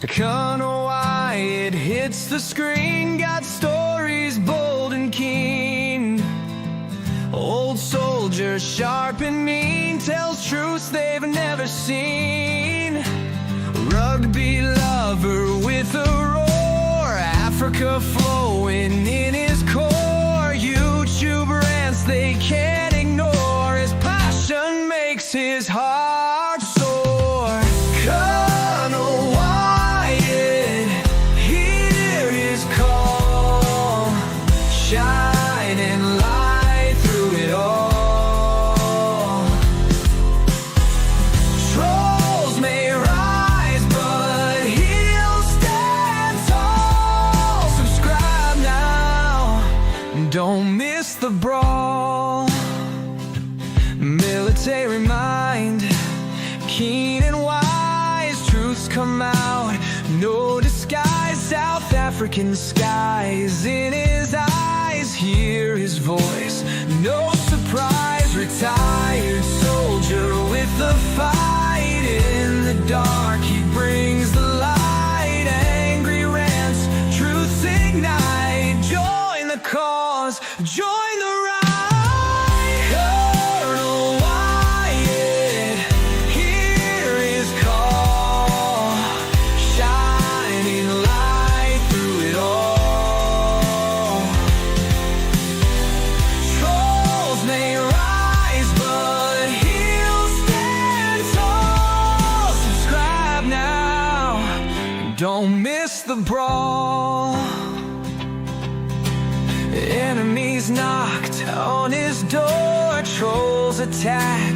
Colonel Wyatt hits the screen, got stories bold and keen. Old soldier, sharp and mean, tells truths they've never seen. Rugby lover with a roar, Africa flowing in his core. YouTube rants they can't ignore, his passion makes his heart soar. Colonel Wyatt, hear his call, shining light through it all. Trolls may rise, but he'll stand tall. Subscribe now, don't miss the brawl. Military mind, keen and wise, truths come out, no disguise. South African skies, in his eyes, hear his voice, no surprise. Retired soldier with the fight, in the dark he brings the light. Angry rants, truths ignite, join the cause, join the ride. Colonel Wyatt, hear his call, shining light through it all. Trolls may rise, but he'll stand tall. Subscribe now, don't miss the brawl. Enemies knocked on his door, trolls attack,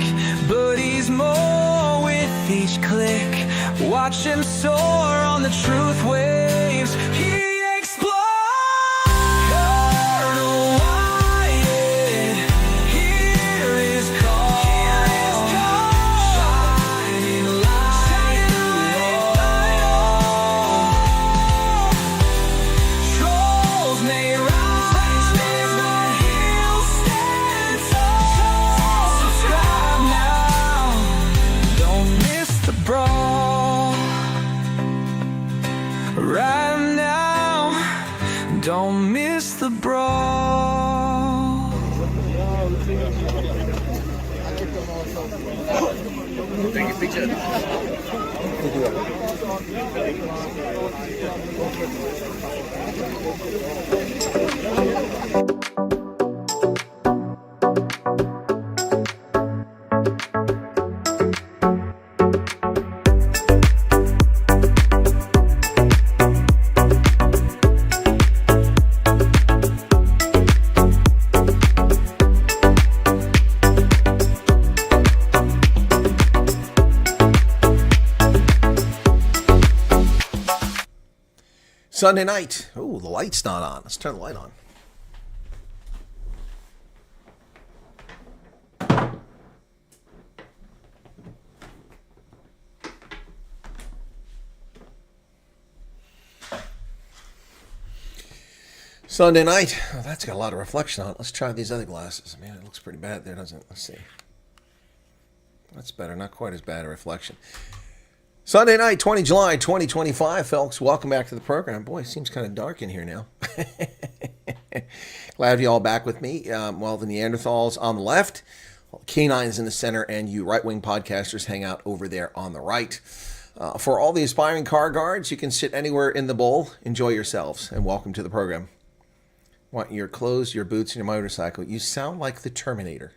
but he's more with each click. Watch him soar on the truth waves, he explodes. Colonel Wyatt, hear his call, shining light through it all. Trolls may rise, but he'll stand tall. Subscribe now, don't miss the brawl. Right now, don't miss the brawl. Take a picture. Sunday night. Oh, the light's not on. Let's turn the light on. Sunday night. Oh, that's got a lot of reflection on it. Let's try these other glasses. Man, it looks pretty bad there, doesn't it? Let's see. That's better. Not quite as bad a reflection. Sunday night, 20 July 2025, folks. Welcome back to the program. Boy, it seems kind of dark in here now. Glad to have you all back with me. Well, the Neanderthals on the left, canines in the center, and you right-wing podcasters hang out over there on the right. For all the aspiring car guards, you can sit anywhere in the bowl. Enjoy yourselves, and welcome to the program. Want your clothes, your boots, and your motorcycle. You sound like the Terminator.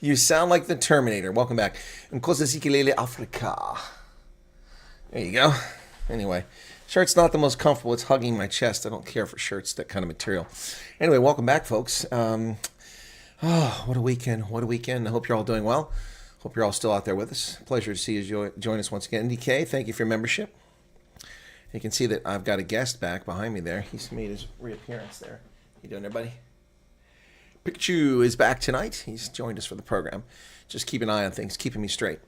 You sound like the Terminator. Welcome back. Linguistic Africa. There you go. Anyway, shirt's not the most comfortable. It's hugging my chest. I don't care for shirts, that kind of material. Anyway, welcome back, folks. Oh, what a weekend. What a weekend. I hope you're all doing well. Hope you're all still out there with us. Pleasure to see you join us once again. NDK, thank you for your membership. You can see that I've got a guest back behind me there. He's made his reappearance there. How you doing, everybody? Pikachu is back tonight. He's joined us for the program. Just keep an eye on things, keeping me straight.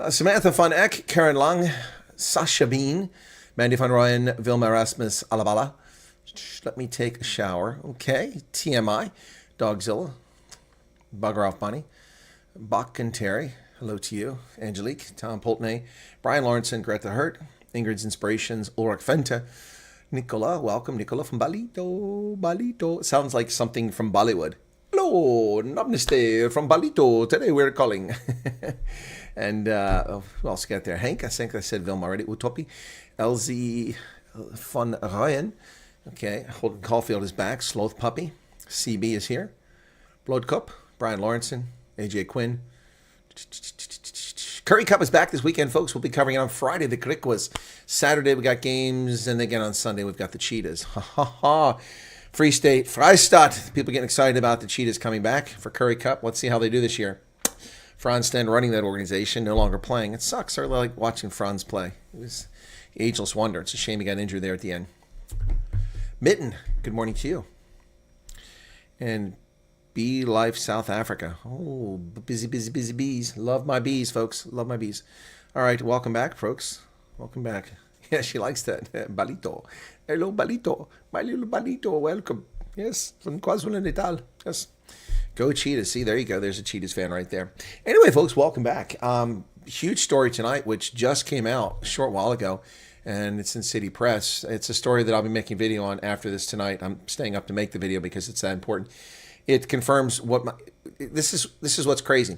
Samantha van Eck, Karen Lang, Sasha Bean, Mandy van Ryan, Vilma Rasmus Alabala. Let me take a shower. Okay. TMI, Dogzilla, Bugger Off Bunny, Buck and Terry. Hello to you. Angelique, Tom Poltney, Brian Lawrenson, Greta Hurt, Ingrid's Inspirations, Ulrich Fente, Nicola, welcome. Nicola from Balito. It sounds like something from Bollywood. Hello, namaste from Balito. Today we're calling. And who else got there? Hank, I think I said Vilma already. Utopi, LZ von Ryan. Okay, Holden Caulfield is back. Sloth Puppy. CB is here. Blood Cup, Brian Lawrenson, AJ Quinn. Curry Cup is back this weekend, folks. We'll be covering it on Friday. The Crick was Saturday. We got games, and again on Sunday we've got the Cheetahs. Ha ha ha! Free State, Freistadt. People getting excited about the Cheetahs coming back for Curry Cup. Let's see how they do this year. Franz Sten running that organization, no longer playing. It sucks. I really like watching Franz play. It was the ageless wonder. It's a shame he got injured there at the end. Mitten, good morning to you. And Bee Life South Africa. Oh, busy bees. Love my bees, folks. Love my bees. All right, welcome back, folks. Welcome back. Yeah, she likes that. Balito. Hello, Balito. My little Balito, welcome. Yes, from KwaZulu-Natal. Yes. Go Cheetahs. See, there you go. There's a Cheetahs fan right there. Anyway, folks, welcome back. Huge story tonight, which just came out a short while ago, and it's in City Press. It's a story that I'll be making a video on after this tonight. I'm staying up to make the video because it's that important. It confirms what this is what's crazy.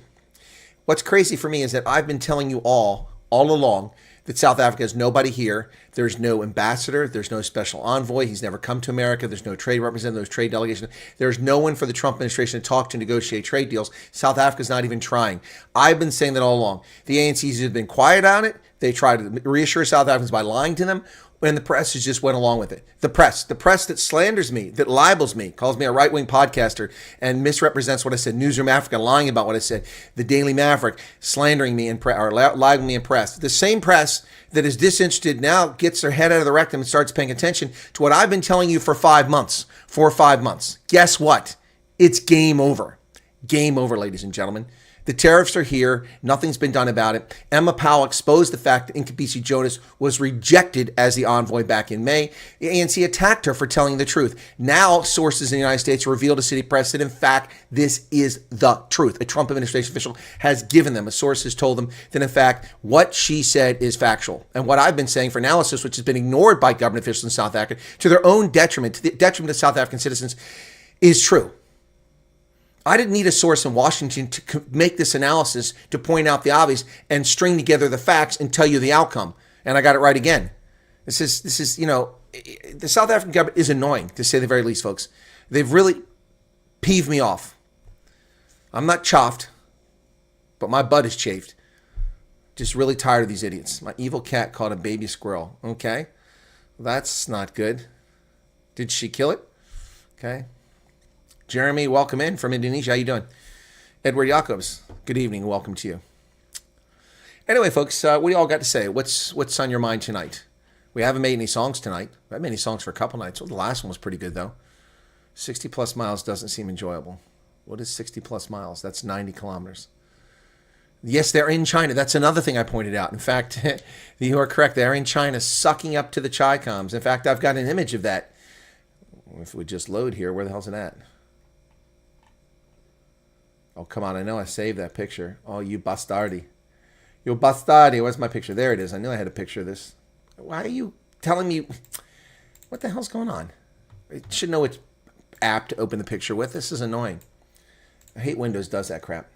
What's crazy for me is that I've been telling you all along that South Africa has nobody here. There's no ambassador. There's no special envoy. He's never come to America. There's no trade representative. There's trade delegation. There's no one for the Trump administration to talk to negotiate trade deals. South Africa's not even trying. I've been saying that all along. The ANC's have been quiet on it. They try to reassure South Africans by lying to them, and the press has just went along with it. The press that slanders me, that libels me, calls me a right-wing podcaster, and misrepresents what I said. Newsroom Africa lying about what I said. The Daily Maverick slandering me or libeling me in press. The same press that is disinterested now gets their head out of the rectum and starts paying attention to what I've been telling you for 5 months. 4 or 5 months. Guess what? It's game over. Game over, ladies and gentlemen. The tariffs are here. Nothing's been done about it. Emma Powell exposed the fact that Nkabisi Jonas was rejected as the envoy back in May. The ANC attacked her for telling the truth. Now, sources in the United States revealed to City Press that, in fact, this is the truth. A Trump administration official has given them, a source has told them that, in fact, what she said is factual. And what I've been saying for analysis, which has been ignored by government officials in South Africa, to their own detriment, to the detriment of South African citizens, is true. I didn't need a source in Washington to make this analysis, to point out the obvious and string together the facts and tell you the outcome. And I got it right again. This is, the South African government is annoying, to say the very least, folks. They've really peeved me off. I'm not chuffed, but my butt is chafed. Just really tired of these idiots. My evil cat caught a baby squirrel. Okay. That's not good. Did she kill it? Okay. Jeremy, welcome in from Indonesia. How you doing? Edward Jacobs, good evening. Welcome to you. Anyway, folks, what do you all got to say? What's on your mind tonight? We haven't made any songs tonight. We haven't made any songs for a couple nights. Well, the last one was pretty good, though. 60 plus miles doesn't seem enjoyable. What is 60 plus miles? That's 90 kilometers. Yes, they're in China. That's another thing I pointed out. In fact, you are correct. They're in China sucking up to the Chi-Coms. In fact, I've got an image of that. If we just load here, where the hell's it at? Oh, come on. I know I saved that picture. Oh, you bastardi. You bastardi. Where's my picture? There it is. I knew I had a picture of this. Why are you telling me? What the hell's going on? I should know which app to open the picture with. This is annoying. I hate Windows does that crap.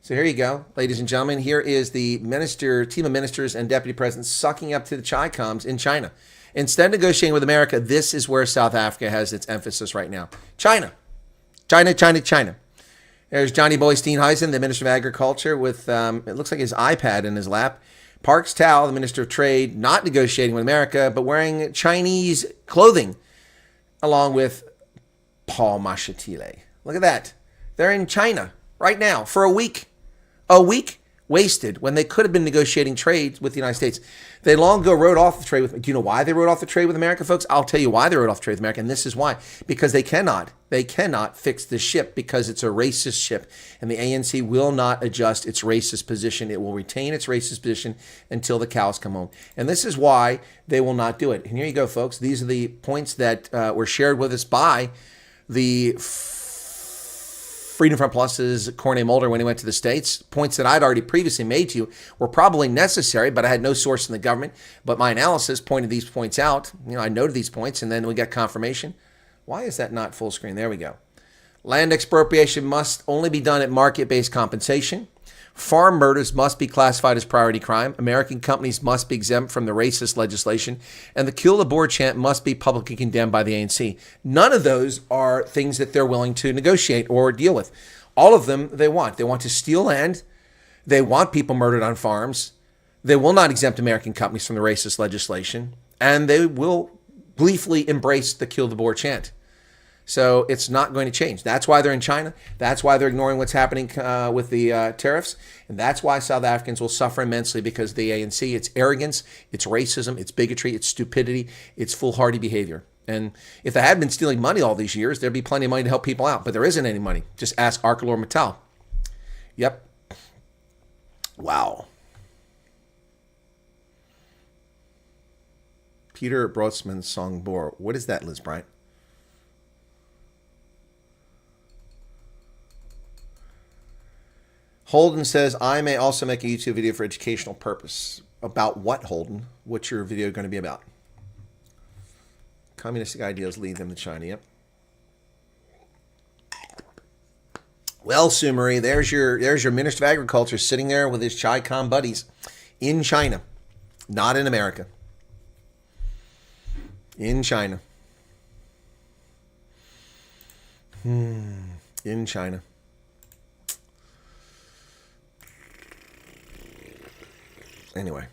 So here you go, ladies and gentlemen. Here is the team of ministers and deputy presidents sucking up to the Chi-Coms in China. Instead of negotiating with America, this is where South Africa has its emphasis right now. China. There's Johnny Boy Steenhuisen, the Minister of Agriculture, with, it looks like his iPad in his lap. Parks Tao, the Minister of Trade, not negotiating with America, but wearing Chinese clothing, along with Paul Mashatile. Look at that. They're in China right now for a week. A week wasted when they could have been negotiating trade with the United States. They long ago wrote off the trade with, do you know why they wrote off the trade with America, folks? I'll tell you why they wrote off the trade with America, and this is why. Because they cannot fix the ship because it's a racist ship, and the ANC will not adjust its racist position. It will retain its racist position until the cows come home. And this is why they will not do it. And here you go, folks. These are the points that were shared with us by the Freedom Front Plus's Corney Mulder when he went to the States. Points that I'd already previously made to you were probably necessary, but I had no source in the government. But my analysis pointed these points out. I noted these points, and then we got confirmation. Why is that not full screen? There we go. Land expropriation must only be done at market-based compensation. Farm murders must be classified as priority crime. American companies must be exempt from the racist legislation. And the kill the boer chant must be publicly condemned by the ANC. None of those are things that they're willing to negotiate or deal with. All of them they want. They want to steal land. They want people murdered on farms. They will not exempt American companies from the racist legislation. And they will gleefully embrace the kill the boer chant. So it's not going to change. That's why they're in China. That's why they're ignoring what's happening with the tariffs. And that's why South Africans will suffer immensely, because the ANC, it's arrogance, it's racism, it's bigotry, it's stupidity, it's foolhardy behavior. And if they had been stealing money all these years, there'd be plenty of money to help people out. But there isn't any money. Just ask ArcelorMittal. Yep. Wow. Peter Brotsman's song Boer. What is that, Liz Bryant? Holden says, I may also make a YouTube video for educational purpose. About what, Holden? What's your video going to be about? Communistic ideals lead them to China. Yep. Well, Sumeri, there's your Minister of Agriculture sitting there with his Chi-Com buddies in China, not in America. In China. In China. Anyway.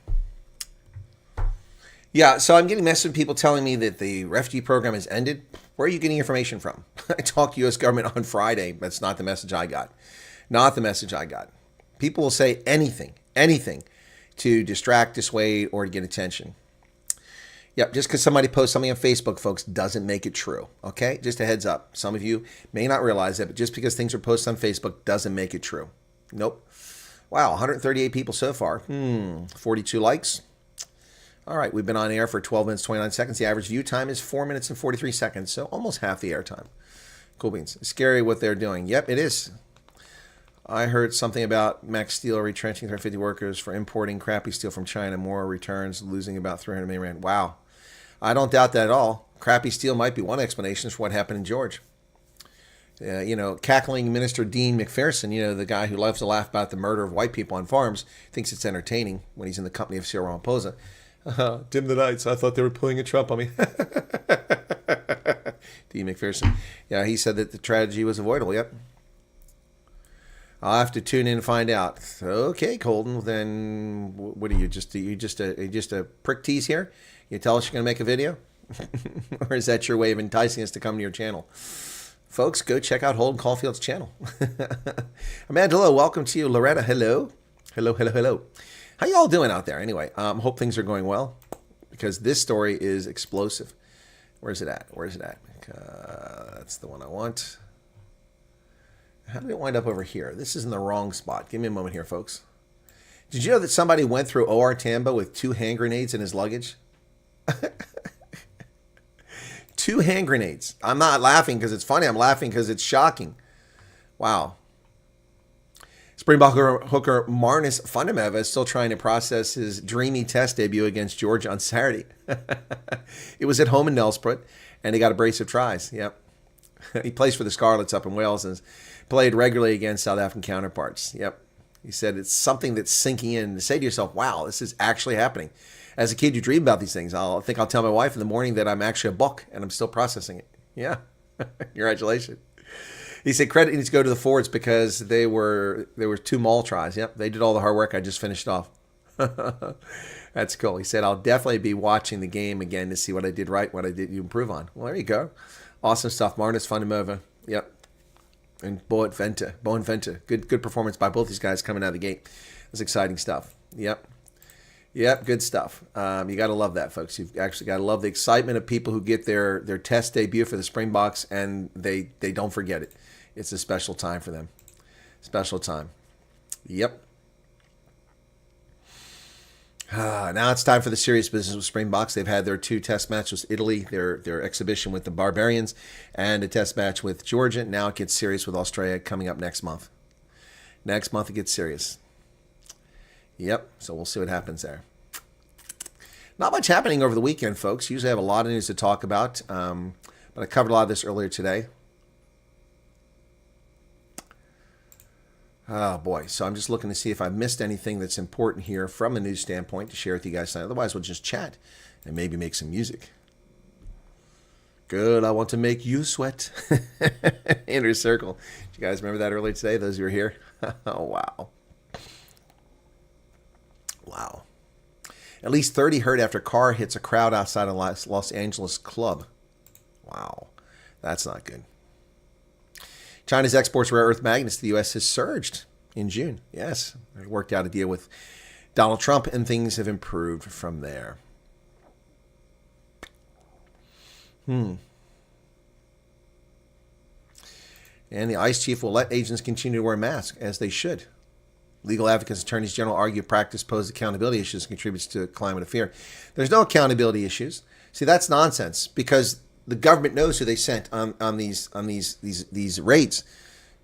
Yeah, so I'm getting messages from people telling me that the refugee program has ended. Where are you getting information from? I talked to U.S. government on Friday. That's not the message I got. Not the message I got. People will say anything to distract, dissuade, or to get attention. Yep, just because somebody posts something on Facebook, folks, doesn't make it true. Okay? Just a heads up. Some of you may not realize that, but just because things are posted on Facebook doesn't make it true. Nope. Wow, 138 people so far. 42 likes. All right, we've been on air for 12 minutes, 29 seconds. The average view time is 4 minutes and 43 seconds, so almost half the air time. Cool beans. Scary what they're doing. Yep, it is. I heard something about Max Steel retrenching 350 workers for importing crappy steel from China. More returns, losing about 300 million rand. Wow. I don't doubt that at all. Crappy steel might be one explanation for what happened in Georgia. Cackling Minister Dean McPherson, the guy who loves to laugh about the murder of white people on farms, thinks it's entertaining when he's in the company of Cyril Ramaphosa. Dim the nights. I thought they were pulling a Trump on me. Dean McPherson. Yeah, he said that the tragedy was avoidable. Yep. I'll have to tune in and find out. Okay, Colton. Then what are you? Just a prick tease here? You tell us you're going to make a video, or is that your way of enticing us to come to your channel? Folks, go check out Holden Caulfield's channel. Amanda, hello. Welcome to you. Loretta, hello. Hello. How y'all doing out there? Anyway, hope things are going well, because this story is explosive. Where's it at? That's the one I want. How did it wind up over here? This is in the wrong spot. Give me a moment here, folks. Did you know that somebody went through OR Tambo with 2 hand grenades in his luggage? 2 hand grenades. I'm not laughing because it's funny. I'm laughing because it's shocking. Wow. Springbok hooker Marnus Fundameva is still trying to process his dreamy test debut against Georgia on Saturday. It was at home in Nelspruit, and he got abrasive tries. Yep. He plays for the Scarlets up in Wales and has played regularly against South African counterparts. Yep. He said it's something that's sinking in to say to yourself, wow, this is actually happening. As a kid, you dream about these things. I think I'll tell my wife in the morning that I'm actually a buck and I'm still processing it. Yeah. Congratulations. He said credit needs to go to the forwards because there were 2 maul tries. Yep. They did all the hard work. I just finished off. That's cool. He said, I'll definitely be watching the game again to see what I did right, what I did improve on. Well, there you go. Awesome stuff. Marnus Fundamova. Yep. And Bowen Venter. Good performance by both these guys coming out of the gate. That's exciting stuff. Yep, good stuff. You got to love that, folks. You've actually got to love the excitement of people who get their test debut for the Springboks, and they don't forget it. It's a special time for them. Special time. Yep. Now it's time for the serious business with Springboks. They've had their 2 test matches with Italy, their exhibition with the Barbarians, and a test match with Georgia. Now it gets serious with Australia coming up next month. Next month it gets serious. Yep, so we'll see what happens there. Not much happening over the weekend, folks. Usually I have a lot of news to talk about, but I covered a lot of this earlier today. Oh, boy. So I'm just looking to see if I missed anything that's important here from a news standpoint to share with you guys tonight. Otherwise, we'll just chat and maybe make some music. Good. I want to make you sweat. Inner Circle. Did you guys remember that earlier today, those who were here? Oh, wow. Wow. At least 30 hurt after car hits a crowd outside a Los Angeles club. Wow. That's not good. China's exports of rare earth magnets to the U.S. has surged in June. Yes, they worked out a deal with Donald Trump, and things have improved from there. And the ICE chief will let agents continue to wear masks, as they should. Legal advocates and attorneys general argue practice poses accountability issues and contributes to a climate of fear. There's no accountability issues. See, that's nonsense, because the government knows who they sent on these raids.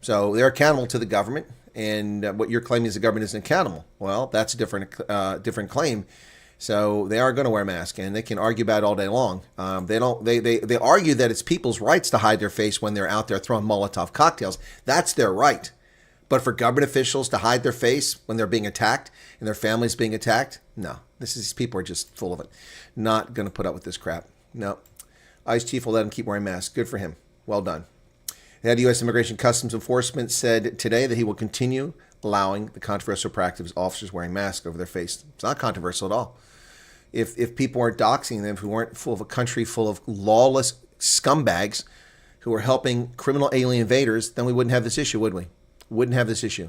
So they're accountable to the government, and what you're claiming is the government isn't accountable. Well, that's a different claim. So they are going to wear masks, and they can argue about it all day long. They argue that it's people's rights to hide their face when they're out there throwing Molotov cocktails. That's their right. But for government officials to hide their face when they're being attacked and their families being attacked, no. These people are just full of it. Not going to put up with this crap. No. ICE chief will let him keep wearing masks. Good for him. Well done. The head of U.S. Immigration Customs Enforcement said today that he will continue allowing the controversial practice of officers wearing masks over their face. It's not controversial at all. If people weren't doxing them, if we weren't full of a country full of lawless scumbags who are helping criminal alien invaders, then we wouldn't have this issue, would we? Wouldn't have this issue.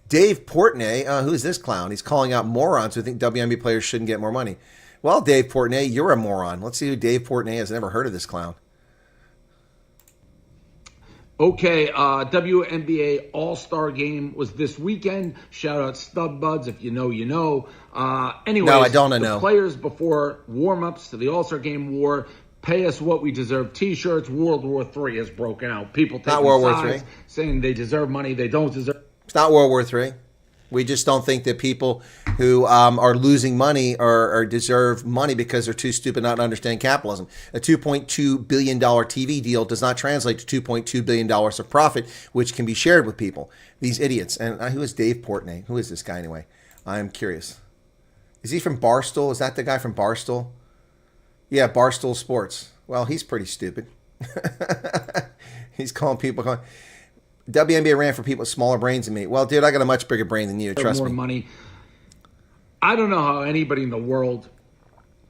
Dave Portnoy, who is this clown? He's calling out morons who think WNBA players shouldn't get more money. Well, Dave Portnoy, you're a moron. Let's see who Dave Portnoy is. I've never heard of this clown. Okay, WNBA All-Star Game was this weekend. Shout out Stub Buds. If you know, you know. Anyways, no, I don't know. The players before warm-ups to the All-Star Game wore "Pay Us What We Deserve" T-shirts. World War III has broken out. People taking sides, saying they deserve money, they don't deserve. It's not World War III. We just don't think that people who are losing money or deserve money because they're too stupid not to understand capitalism. A $2.2 billion TV deal does not translate to $2.2 billion of profit, which can be shared with people. These idiots. And who is Dave Portnoy? Who is this guy anyway? I'm curious. Is he from Barstool? Is that the guy from Barstool? Yeah, Barstool Sports. Well, he's pretty stupid. He's calling people... WNBA ran for people with smaller brains than me. Well, dude, I got a much bigger brain than you. Trust me. More money. I don't know how anybody in the world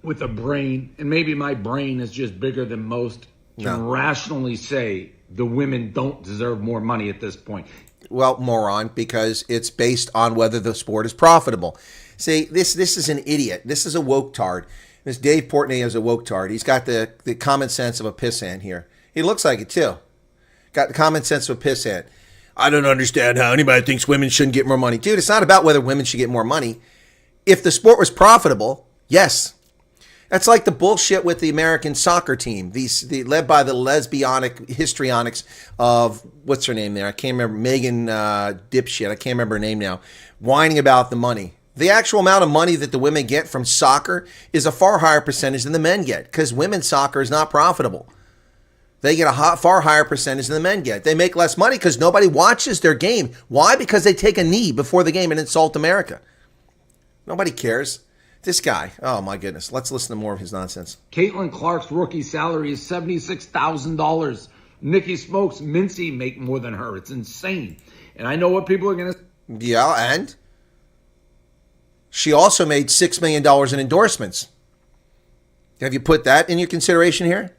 with a brain, and maybe my brain is just bigger than most, can rationally say the women don't deserve more money at this point. Well, moron, because it's based on whether the sport is profitable. See, this is an idiot. This is a woke tard. This Dave Portnoy is a woke tard. He's got the common sense of a pissant here. He looks like it, too. Got the common sense of a pissant. I don't understand how anybody thinks women shouldn't get more money. Dude, it's not about whether women should get more money. If the sport was profitable, yes. That's like the bullshit with the American soccer team. Led by the lesbianic histrionics of, what's her name there? I can't remember. Megan dipshit. I can't remember her name now. Whining about the money. The actual amount of money that the women get from soccer is a far higher percentage than the men get, because women's soccer is not profitable. They get a far higher percentage than the men get. They make less money because nobody watches their game. Why? Because they take a knee before the game and insult America. Nobody cares. This guy, oh my goodness. Let's listen to more of his nonsense. Caitlin Clark's rookie salary is $76,000. Nikki Smokes, Mincy make more than her. It's insane. And I know what people are going to... Yeah, and? She also made $6 million in endorsements. Have you put that in your consideration here?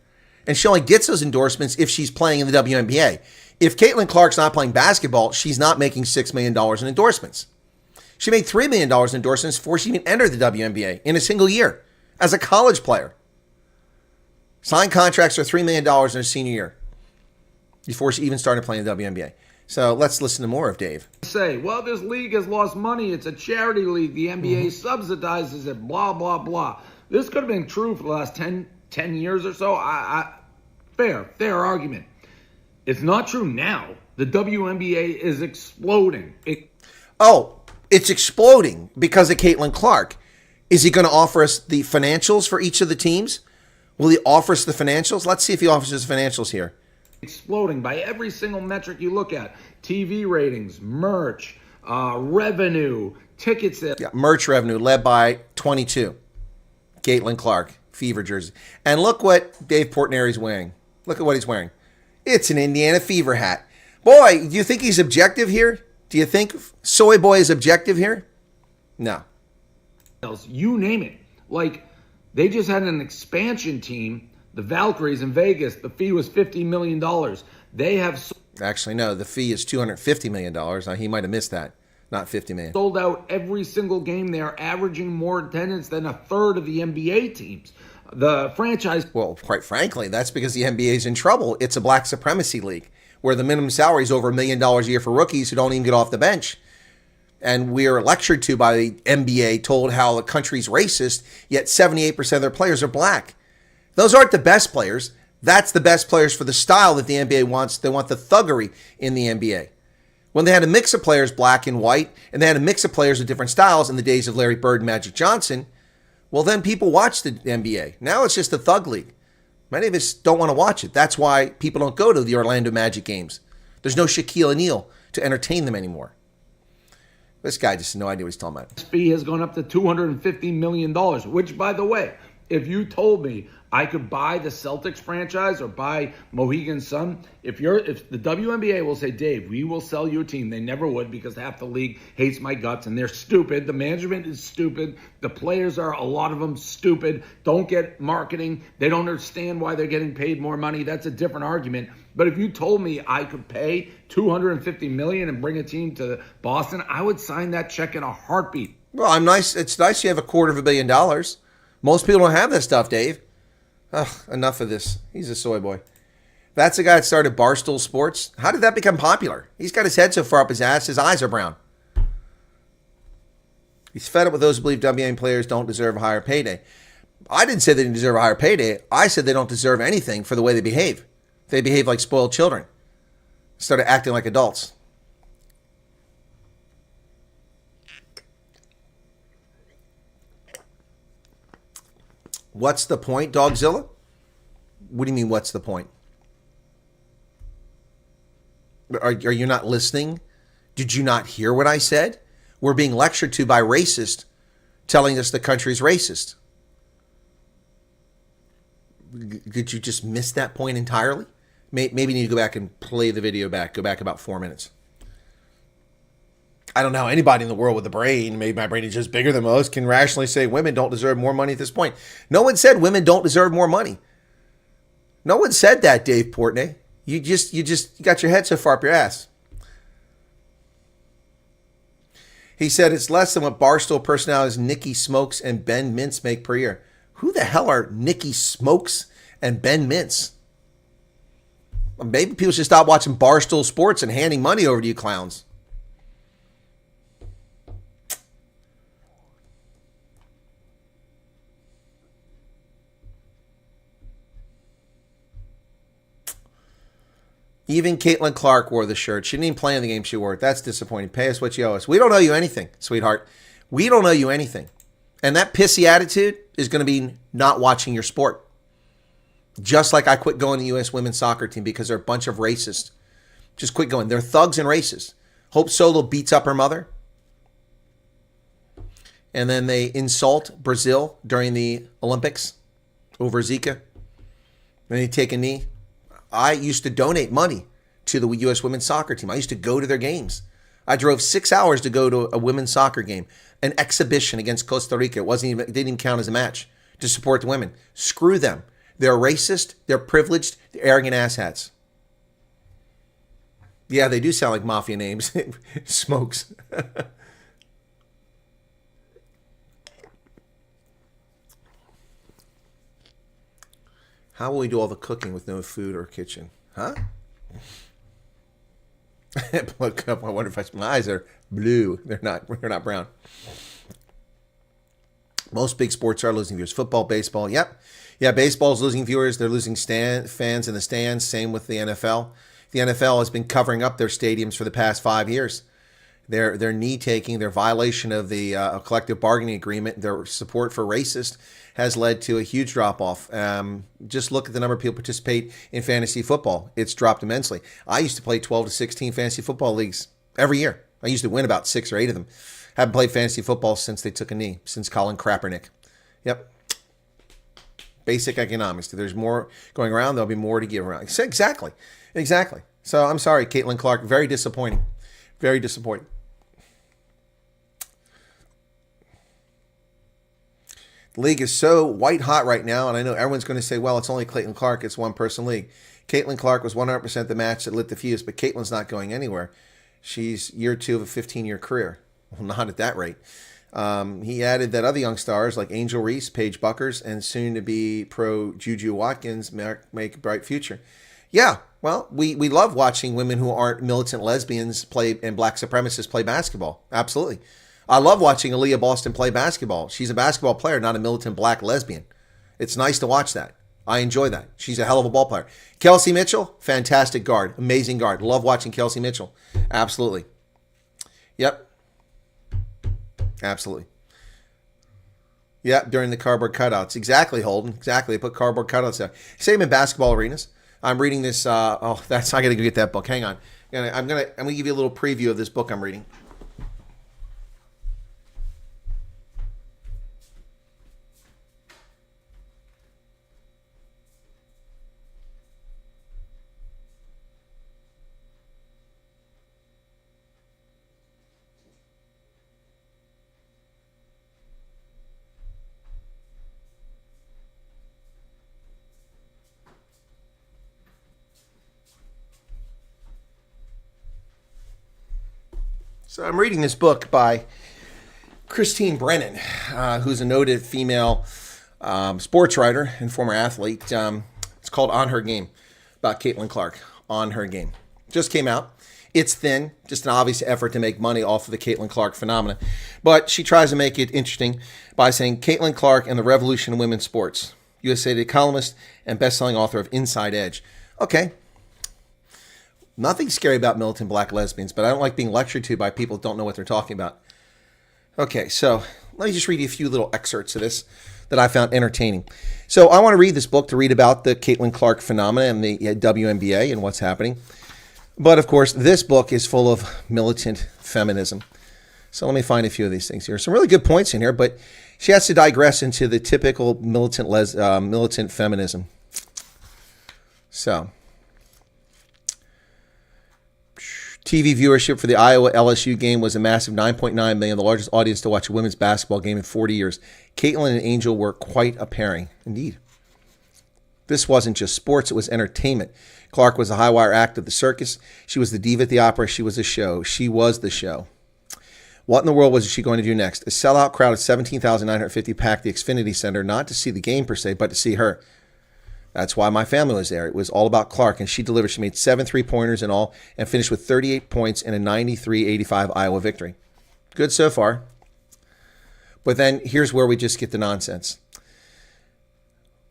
And she only gets those endorsements if she's playing in the WNBA. If Caitlin Clark's not playing basketball, she's not making $6 million in endorsements. She made $3 million in endorsements before she even entered the WNBA in a single year as a college player. Signed contracts for $3 million in her senior year before she even started playing the WNBA. So let's listen to more of Dave. Say, well, this league has lost money. It's a charity league. The NBA subsidizes it, blah, blah, blah. This could have been true for the last 10 years or so. Fair argument. It's not true now. The WNBA is exploding. It's exploding because of Caitlin Clark. Is he going to offer us the financials for each of the teams? Will he offer us the financials? Let's see if he offers us financials here. Exploding by every single metric you look at. TV ratings, merch, revenue, ticket sales. Yeah, merch revenue led by 22. Caitlin Clark, Fever jersey. And look what Dave Portnoy's wearing. Look at what he's wearing. It's an Indiana Fever hat. Boy, do you think he's objective here? Do you think Soy Boy is objective here? No. You name it. Like, they just had an expansion team, the Valkyries in Vegas. The fee was $50 million. They have... Actually, no, the fee is $250 million. Now, he might have missed that. Not $50 million. Sold out every single game. They're averaging more attendance than a third of the NBA teams. The franchise... Well, quite frankly, that's because the NBA is in trouble. It's a black supremacy league where the minimum salary is over $1 million a year for rookies who don't even get off the bench. And we are lectured to by the NBA, told how the country's racist, yet 78% of their players are black. Those aren't the best players. That's the best players for the style that the NBA wants. They want the thuggery in the NBA. When they had a mix of players, black and white, and they had a mix of players with different styles in the days of Larry Bird and Magic Johnson, well, then people watched the NBA. Now it's just a thug league. Many of us don't want to watch it. That's why people don't go to the Orlando Magic games. There's no Shaquille O'Neal to entertain them anymore. This guy just has no idea what he's talking about. This fee has gone up to $250 million, which, by the way, if you told me I could buy the Celtics franchise or buy Mohegan Sun, if the WNBA will say, Dave, we will sell you a team. They never would because half the league hates my guts and they're stupid. The management is stupid. The players are, a lot of them, stupid. Don't get marketing. They don't understand why they're getting paid more money. That's a different argument. But if you told me I could pay $250 million and bring a team to Boston, I would sign that check in a heartbeat. Well, it's nice you have $250 million. Most people don't have that stuff, Dave. Ugh, enough of this. He's a soy boy. That's the guy that started Barstool Sports. How did that become popular? He's got his head so far up his ass, his eyes are brown. He's fed up with those who believe WNBA players don't deserve a higher payday. I didn't say they didn't deserve a higher payday. I said they don't deserve anything for the way they behave. They behave like spoiled children. Started acting like adults. What's the point, Dogzilla? What do you mean, what's the point? Are you not listening? Did you not hear what I said? We're being lectured to by racists telling us the country's racist. Did you just miss that point entirely? Maybe you need to go back and play the video back. Go back about 4 minutes. I don't know. Anybody in the world with a brain, maybe my brain is just bigger than most, can rationally say women don't deserve more money at this point. No one said women don't deserve more money. No one said that, Dave Portnoy. You got your head so far up your ass. He said it's less than what Barstool personalities Nikki Smokes and Ben Mintz make per year. Who the hell are Nikki Smokes and Ben Mintz? Maybe people should stop watching Barstool Sports and handing money over to you clowns. Even Caitlin Clark wore the shirt. She didn't even play in the game she wore it. That's disappointing. Pay us what you owe us. We don't owe you anything, sweetheart. We don't owe you anything. And that pissy attitude is going to be not watching your sport. Just like I quit going to the U.S. women's soccer team because they're a bunch of racists. Just quit going. They're thugs and racists. Hope Solo beats up her mother. And then they insult Brazil during the Olympics over Zika. Then they take a knee. I used to donate money to the U.S. women's soccer team. I used to go to their games. I drove 6 hours to go to a women's soccer game, an exhibition against Costa Rica. It didn't even count as a match to support the women. Screw them. They're racist. They're privileged. They're arrogant asshats. Yeah, they do sound like mafia names. Smokes. How will we do all the cooking with no food or kitchen? Huh? Look up. I wonder if my eyes are blue. They're not. They're not brown. Most big sports are losing viewers. Football, baseball. Yep. Yeah, baseball's losing viewers. They're losing fans in the stands. Same with the NFL. The NFL has been covering up their stadiums for the past 5 years. Their knee taking, their violation of the collective bargaining agreement, their support for racist has led to a huge drop off. Just look at the number of people participate in fantasy football. It's dropped immensely. I used to play 12 to 16 fantasy football leagues every year. I used to win about 6 or 8 of them. Haven't played fantasy football since they took a knee, since Colin Kaepernick. Yep. Basic economics. If there's more going around, there'll be more to give around. Exactly. So I'm sorry, Caitlin Clark. Very disappointing. Very disappointing. The league is so white hot right now, and I know everyone's going to say, well, it's only Caitlin Clark. It's one-person league. Caitlin Clark was 100% the match that lit the fuse, but Caitlin's not going anywhere. She's year 2 of a 15-year career. Well, not at that rate. He added that other young stars like Angel Reese, Paige Buckers, and soon-to-be pro Juju Watkins make a bright future. Yeah, well, we love watching women who aren't militant lesbians play and black supremacists play basketball. Absolutely. I love watching Aaliyah Boston play basketball. She's a basketball player, not a militant black lesbian. It's nice to watch that. I enjoy that. She's a hell of a ball player. Kelsey Mitchell, fantastic guard. Amazing guard. Love watching Kelsey Mitchell. Absolutely. Yep. Absolutely. Yep, during the cardboard cutouts. Exactly, Holden. Exactly. They put cardboard cutouts there. Same in basketball arenas. I'm reading this. I got to go get that book. Hang on. I'm gonna give you a little preview of this book I'm reading. So I'm reading this book by Christine Brennan, who's a noted female sports writer and former athlete. It's called On Her Game, about Caitlin Clark. On Her Game. Just came out. It's thin, just an obvious effort to make money off of the Caitlin Clark phenomenon. But she tries to make it interesting by saying Caitlin Clark and the Revolution in Women's Sports. USA Today columnist and best-selling author of Inside Edge. Okay. Nothing scary about militant black lesbians, but I don't like being lectured to by people who don't know what they're talking about. Okay, so let me just read you a few little excerpts of this that I found entertaining. So I want to read this book to read about the Caitlin Clark phenomena and the WNBA and what's happening. But of course, this book is full of militant feminism. So let me find a few of these things here. Some really good points in here, but she has to digress into the typical militant feminism. So, TV viewership for the Iowa LSU game was a massive 9.9 million, the largest audience to watch a women's basketball game in 40 years. Caitlin and Angel were quite a pairing. Indeed. This wasn't just sports, it was entertainment. Clark was a high-wire act of the circus. She was the diva at the opera. She was a show. She was the show. What in the world was she going to do next? A sellout crowd of 17,950 packed the Xfinity Center, not to see the game per se, but to see her. That's why my family was there. It was all about Clark, and she delivered. She made 7 3-pointers in all and finished with 38 points in a 93-85 Iowa victory. Good so far. But then here's where we just get the nonsense.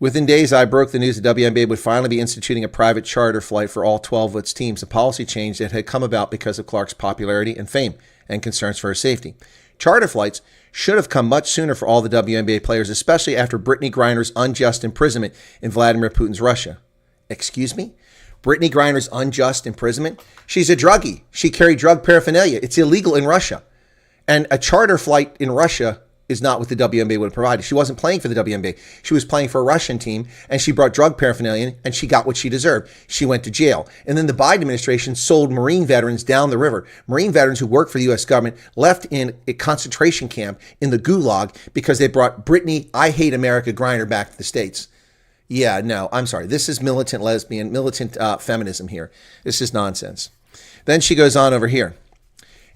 Within days, I broke the news the WNBA would finally be instituting a private charter flight for all 12 of its teams, a policy change that had come about because of Clark's popularity and fame and concerns for her safety. Charter flights should have come much sooner for all the WNBA players, especially after Brittany Griner's unjust imprisonment in Vladimir Putin's Russia. Excuse me? Brittany Griner's unjust imprisonment? She's a druggie. She carried drug paraphernalia. It's illegal in Russia. And a charter flight in Russia is not what the WNBA would have provided. She wasn't playing for the WNBA. She was playing for a Russian team, and she brought drug paraphernalia in, and she got what she deserved. She went to jail. And then the Biden administration sold Marine veterans down the river. Marine veterans who worked for the U.S. government left in a concentration camp in the Gulag because they brought Brittany, I Hate America Griner back to the States. Yeah, no, I'm sorry. This is militant feminism here. This is nonsense. Then she goes on over here.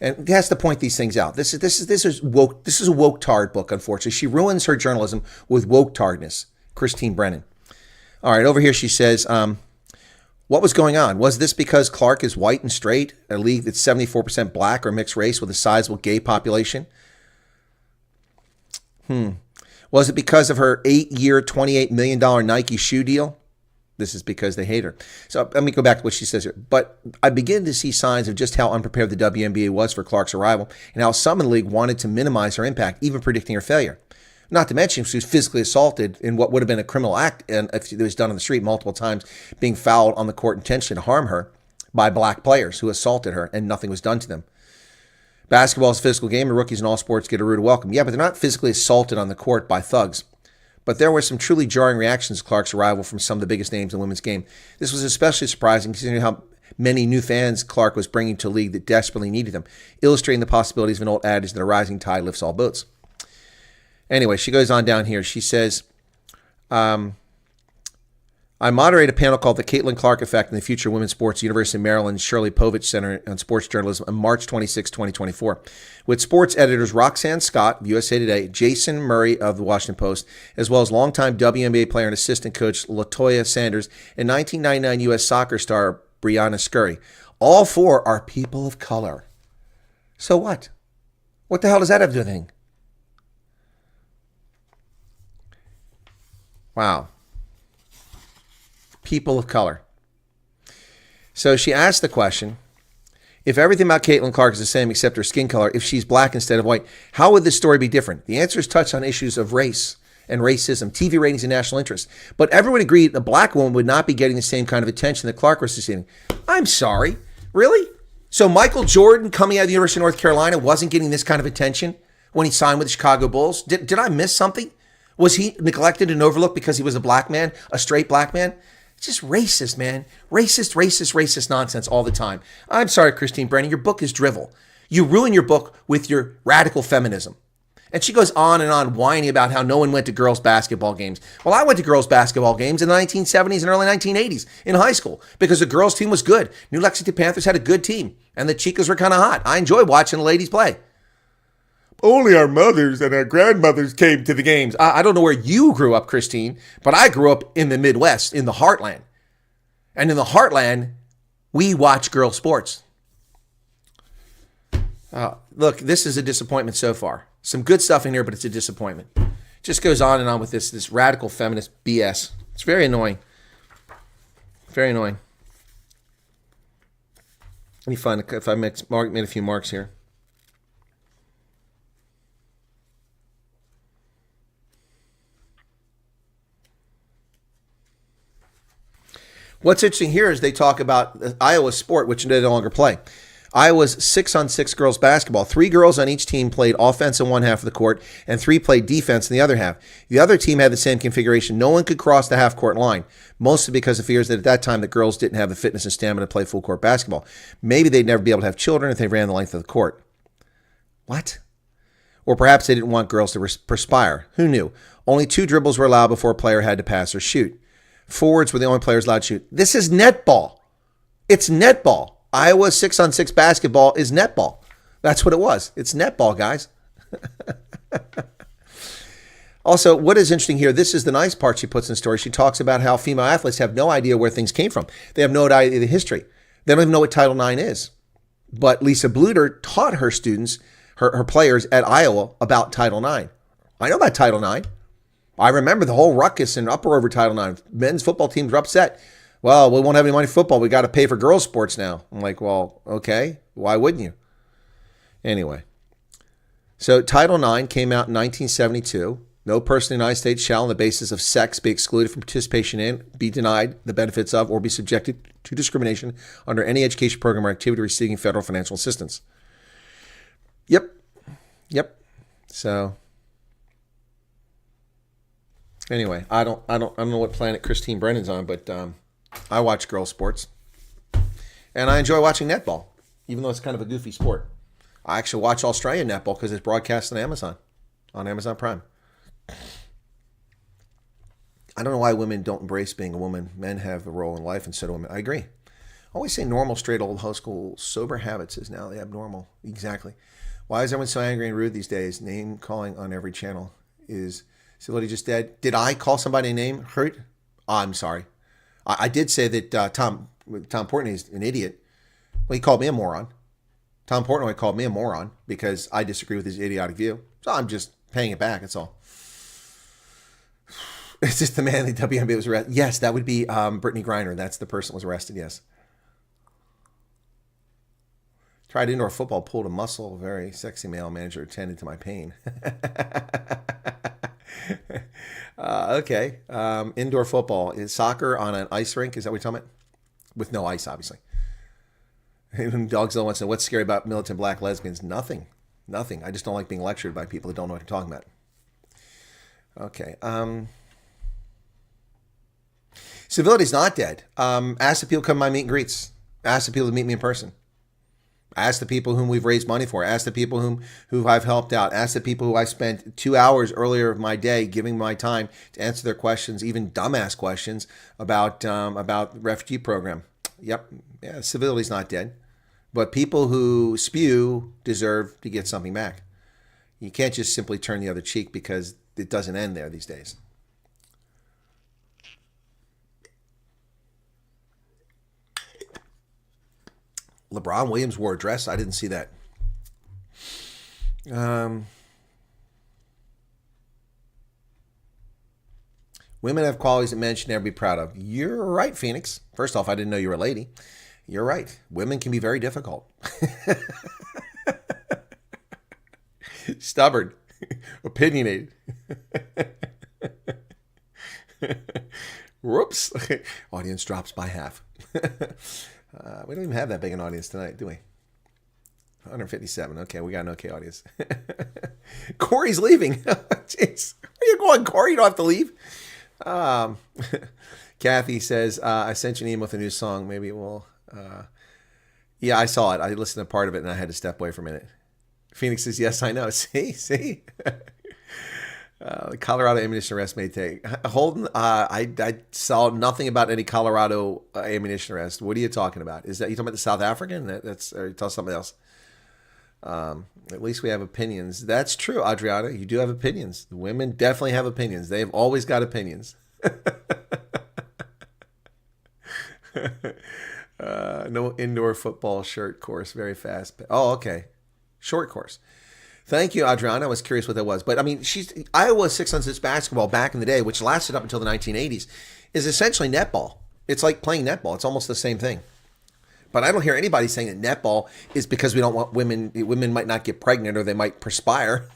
And has to point these things out. This is woke. This is a woke-tard book, unfortunately. She ruins her journalism with woke-tardness. Christine Brennan. All right, over here she says, What was going on? Was this because Clark is white and straight, a league that's 74% black or mixed race with a sizable gay population? Was it because of her 8-year, $28 million Nike shoe deal? This is because they hate her. So let me go back to what she says here. But I begin to see signs of just how unprepared the WNBA was for Clark's arrival and how some in the league wanted to minimize her impact, even predicting her failure. Not to mention she was physically assaulted in what would have been a criminal act and if it was done on the street multiple times, being fouled on the court intention to harm her by black players who assaulted her and nothing was done to them. Basketball is a physical game and rookies in all sports get a rude welcome. Yeah, but they're not physically assaulted on the court by thugs. But there were some truly jarring reactions to Clark's arrival from some of the biggest names in the women's game. This was especially surprising considering how many new fans Clark was bringing to a league that desperately needed them, illustrating the possibilities of an old adage that a rising tide lifts all boats. Anyway, she goes on down here. She says, I moderate a panel called The Caitlin Clark Effect in the Future of Women's Sports, University of Maryland Shirley Povich Center on Sports Journalism on March 26, 2024, with sports editors Roxanne Scott of USA Today, Jason Murray of the Washington Post, as well as longtime WNBA player and assistant coach LaToya Sanders and 1999 U.S. soccer star Brianna Scurry. All four are people of color. So what? What the hell does that have to do with anything? Wow. People of color. So she asked the question, if everything about Caitlin Clark is the same except her skin color, if she's black instead of white, how would this story be different? The answers touch on issues of race and racism, TV ratings, and national interest. But everyone agreed a black woman would not be getting the same kind of attention that Clark was receiving. I'm sorry. Really? So Michael Jordan coming out of the University of North Carolina wasn't getting this kind of attention when he signed with the Chicago Bulls? Did I miss something? Was he neglected and overlooked because he was a black man, a straight black man? It's just racist, man. Racist nonsense all the time. I'm sorry, Christine Brennan, your book is drivel. You ruin your book with your radical feminism. And she goes on and on whining about how no one went to girls' basketball games. Well, I went to girls' basketball games in the 1970s and early 1980s in high school because the girls' team was good. New Lexington Panthers had a good team, and the chicas were kind of hot. I enjoyed watching the ladies play. Only our mothers and our grandmothers came to the games. I don't know where you grew up, Christine, but I grew up in the Midwest, in the heartland. And in the heartland, we watch girl sports. Look, this is a disappointment so far. Some good stuff in here, but it's a disappointment. Just goes on and on with this radical feminist BS. It's very annoying. Very annoying. Let me find if I made a few marks here. What's interesting here is they talk about Iowa's sport, which they no longer play. Iowa's 6-on-6 girls basketball. 3 girls on each team played offense in one half of the court, and 3 played defense in the other half. The other team had the same configuration. No one could cross the half-court line, mostly because of fears that at that time the girls didn't have the fitness and stamina to play full-court basketball. Maybe they'd never be able to have children if they ran the length of the court. What? Or perhaps they didn't want girls to perspire. Who knew? Only 2 dribbles were allowed before a player had to pass or shoot. Forwards were the only players allowed to shoot. This is netball. It's netball. Iowa's 6-on-6 basketball is netball. That's what it was. It's netball, guys. Also, what is interesting here, this is the nice part she puts in the story. She talks about how female athletes have no idea where things came from. They have no idea the history. They don't even know what Title IX is. But Lisa Bluter taught her students, her players at Iowa about Title IX. I know about Title IX. I remember the whole ruckus and uproar over Title IX. Men's football teams were upset. Well, we won't have any money for football. We got to pay for girls' sports now. I'm like, well, okay. Why wouldn't you? Anyway. So Title IX came out in 1972. No person in the United States shall, on the basis of sex, be excluded from participation in, be denied the benefits of, or be subjected to discrimination under any education program or activity receiving federal financial assistance. Yep. So anyway, I don't know what planet Christine Brennan's on, but I watch girls' sports, and I enjoy watching netball, even though it's kind of a goofy sport. I actually watch Australian netball because it's broadcast on Amazon Prime. I don't know why women don't embrace being a woman. Men have a role in life, and so do women. I agree. I always say normal, straight, old, high school, sober habits is now the abnormal. Exactly. Why is everyone so angry and rude these days? Name calling on every channel is civility just dead. Did I call somebody a name? Hurt? Oh, I'm sorry. I did say that Tom Portnoy's an idiot. Well, he called me a moron. Tom Portnoy called me a moron because I disagree with his idiotic view. So I'm just paying it back. That's all. It's just the man the WNBA was arrested. Yes, that would be Brittany Griner. That's the person that was arrested, yes. Tried indoor football, pulled a muscle. Very sexy male manager attended to my pain. Okay. Indoor football. Is soccer on an ice rink? Is that what you're talking about? With no ice, obviously. Dogzilla wants to know, what's scary about militant black lesbians? Nothing. Nothing. I just don't like being lectured by people that don't know what I'm talking about. Okay. Civility's not dead. Ask the people who come to my meet and greets. Ask the people to meet me in person. Ask the people whom we've raised money for. Ask the people who I've helped out. Ask the people who I spent 2 hours earlier of my day giving my time to answer their questions, even dumbass questions about the refugee program. Yep, yeah, civility's not dead. But people who spew deserve to get something back. You can't just simply turn the other cheek because it doesn't end there these days. LeBron Williams wore a dress. I didn't see that. Women have qualities that men should never be proud of. You're right, Phoenix. First off, I didn't know you were a lady. You're right. Women can be very difficult. Stubborn. Opinionated. Whoops. Audience drops by half. We don't even have that big an audience tonight, do we? 157. Okay, we got an okay audience. Corey's leaving. Jeez. Where are you going, Corey? You don't have to leave. Kathy says, I sent you an email with a new song. Maybe we'll... yeah, I saw it. I listened to part of it and I had to step away for a minute. Phoenix says, yes, I know. See? Colorado ammunition arrest may take. Holden, I saw nothing about any Colorado ammunition arrest. What are you talking about? Is that you talking about the South African? That's or tell something else. At least we have opinions. That's true, Adriana. You do have opinions. The women definitely have opinions. They have always got opinions. No indoor football shirt course. Very fast. Oh, okay. Short course. Thank you, Adriana. I was curious what that was. But, I mean, Iowa 6-on-6 basketball back in the day, which lasted up until the 1980s, is essentially netball. It's like playing netball. It's almost the same thing. But I don't hear anybody saying that netball is because we don't want women. Women might not get pregnant or they might perspire.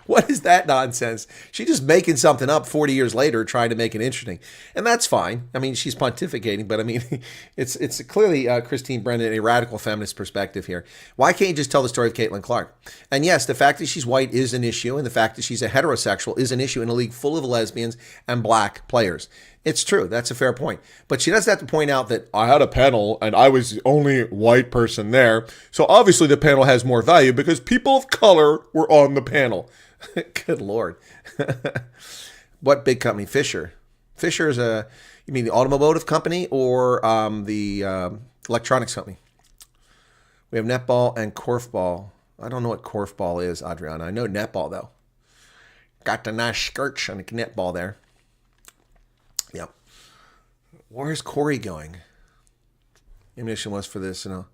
What is that nonsense? She's just making something up 40 years later, trying to make it interesting. And that's fine. I mean, she's pontificating, but I mean, it's clearly Christine Brennan, a radical feminist perspective here. Why can't you just tell the story of Caitlin Clark? And yes, the fact that she's white is an issue, and the fact that she's a heterosexual is an issue in a league full of lesbians and black players. It's true. That's a fair point. But she doesn't have to point out that I had a panel and I was the only white person there. So obviously the panel has more value because people of color were on the panel. Good Lord. What big company? Fisher. Fisher is you mean the automotive company or the electronics company? We have netball and korfball. I don't know what korfball is, Adriana. I know netball, though. Got the nice skirts on the netball there. Yep. Where's Corey going? Ammunition was for this, you know.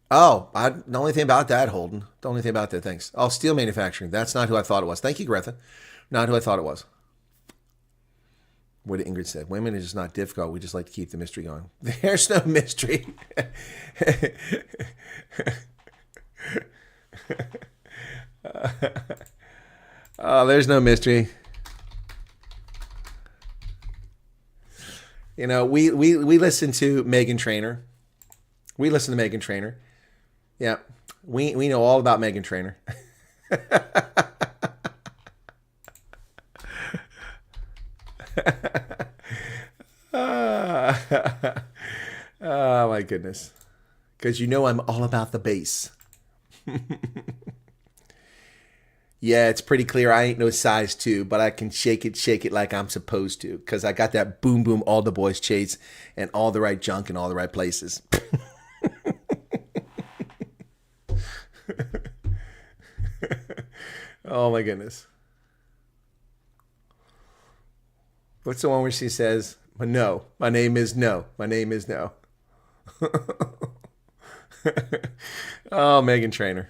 Oh, the only thing about that, Holden. The only thing about that, thanks. Oh, steel manufacturing. That's not who I thought it was. Thank you, Greta. Not who I thought it was. What did Ingrid say? Women is just not difficult. We just like to keep the mystery going. There's no mystery. Oh, there's no mystery. You know, we listen to Meghan Trainor. We listen to Meghan Trainor. Yeah, we know all about Meghan Trainor. Oh, my goodness. Because you know I'm all about the bass. Yeah, it's pretty clear I ain't no size 2, but I can shake it like I'm supposed to. Because I got that boom boom all the boys chase and all the right junk in all the right places. Oh my goodness. What's the one where she says, no, my name is no. My name is no. Oh, Megan Trainor.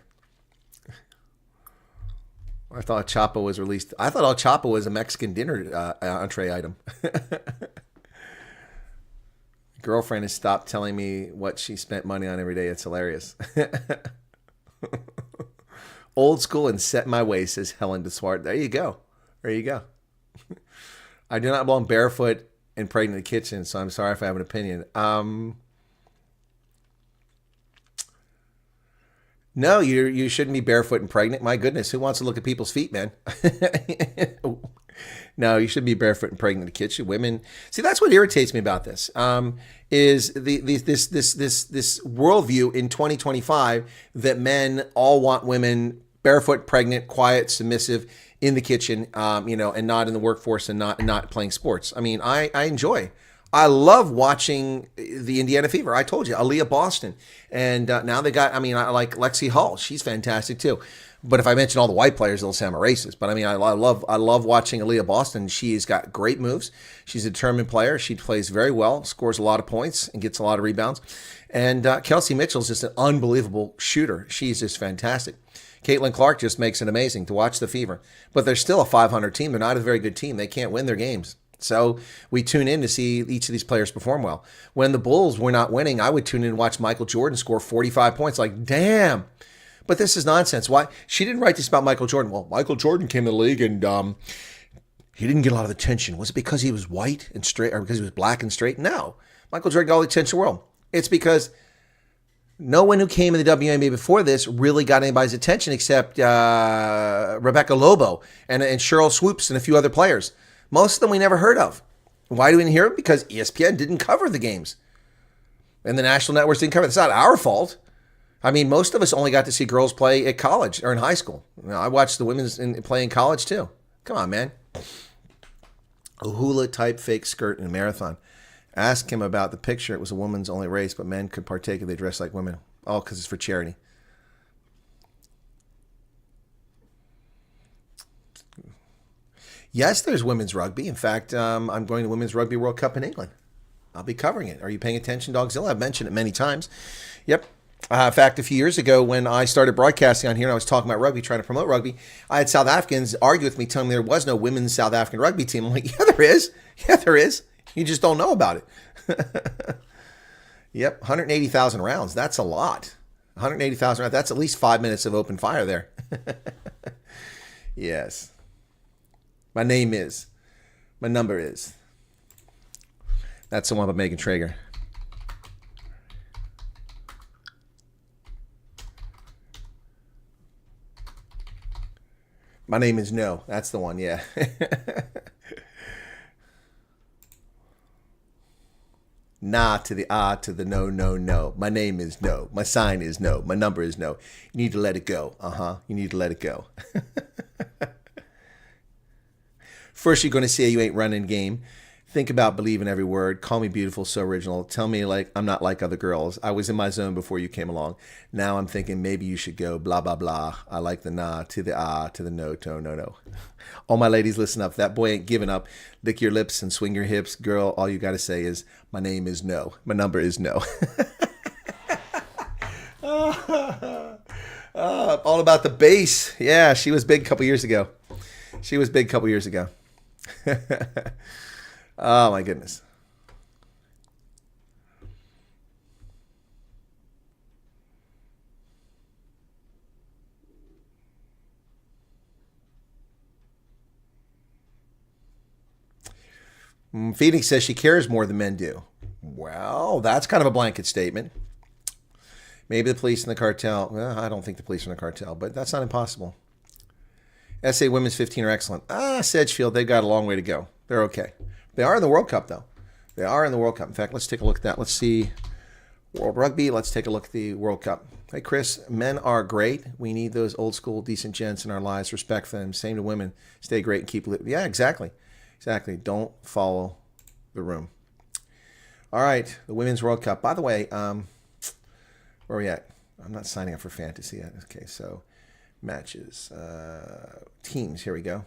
I thought Chapo was released. I thought El Chapo was a Mexican dinner entree item. Girlfriend has stopped telling me what she spent money on every day. It's hilarious. Old school and set my ways, says Helen DeSwart. There you go. There you go. I do not belong barefoot and pregnant in the kitchen, so I'm sorry if I have an opinion. No, you shouldn't be barefoot and pregnant. My goodness, who wants to look at people's feet, man? No, you shouldn't be barefoot and pregnant in the kitchen. Women, see, that's what irritates me about this. Is this worldview in 2025 that men all want women barefoot, pregnant, quiet, submissive in the kitchen, and not in the workforce and not playing sports. I mean, I love watching the Indiana Fever. I told you, Aaliyah Boston. And now they got, I like Lexi Hall. She's fantastic too. But if I mention all the white players, they'll say I'm a racist. But I love watching Aaliyah Boston. She's got great moves. She's a determined player. She plays very well, scores a lot of points, and gets a lot of rebounds. And Kelsey Mitchell's just an unbelievable shooter. She's just fantastic. Caitlin Clark just makes it amazing to watch the Fever. But they're still a 500 team. They're not a very good team. They can't win their games. So we tune in to see each of these players perform well. When the Bulls were not winning, I would tune in and watch Michael Jordan score 45 points. Like, damn. But this is nonsense. Why? She didn't write this about Michael Jordan. Well, Michael Jordan came to the league and he didn't get a lot of attention. Was it because he was white and straight or because he was black and straight? No. Michael Jordan got all the attention in the world. It's because no one who came in the WNBA before this really got anybody's attention except Rebecca Lobo and Cheryl Swoops and a few other players. Most of them we never heard of. Why do we didn't hear it? Because ESPN didn't cover the games. And the national networks didn't cover it. It's not our fault. I mean, most of us only got to see girls play at college or in high school. I watched the women's play in college too. Come on, man. A hula-type fake skirt in a marathon. Ask him about the picture. It was a woman's only race, but men could partake if they dress like women. Oh, because it's for charity. Yes, there's women's rugby. In fact, I'm going to Women's Rugby World Cup in England. I'll be covering it. Are you paying attention, Dogzilla? I've mentioned it many times. Yep. In fact, a few years ago when I started broadcasting on here and I was talking about rugby, trying to promote rugby, I had South Africans argue with me, telling me there was no women's South African rugby team. I'm like, yeah, there is. Yeah, there is. You just don't know about it. Yep, 180,000 rounds. That's a lot. 180,000 rounds. That's at least 5 minutes of open fire there. Yes. My name is. My number is. That's the one about Megan Traeger. My name is No. That's the one, yeah. Nah to the ah to the no, no, no. My name is No. My sign is No. My number is No. You need to let it go. You need to let it go. First, you're going to say you ain't running game. Think about believing every word. Call me beautiful, so original. Tell me like I'm not like other girls. I was in my zone before you came along. Now I'm thinking maybe you should go blah, blah, blah. I like the nah to the ah to the no, to no, no. All my ladies, listen up. That boy ain't giving up. Lick your lips and swing your hips. Girl, all you got to say is, my name is No. My number is No. All about the bass. Yeah, she was big a couple years ago. Oh, my goodness. Phoenix says she cares more than men do. Well, that's kind of a blanket statement. Maybe the police and the cartel. Well, I don't think the police are in the cartel, but that's not impossible. SA Women's 15 are excellent. Sedgefield, they've got a long way to go. They're okay. They are in the World Cup, though. They are in the World Cup. In fact, let's take a look at that. Let's see World Rugby. Let's take a look at the World Cup. Hey, Chris, men are great. We need those old school, decent gents in our lives. Respect them. Same to women. Stay great and keep living. Yeah, exactly. Exactly. Don't follow the room. All right, the Women's World Cup. By the way, where are we at? I'm not signing up for fantasy yet. Okay, so matches. Teams. Here we go.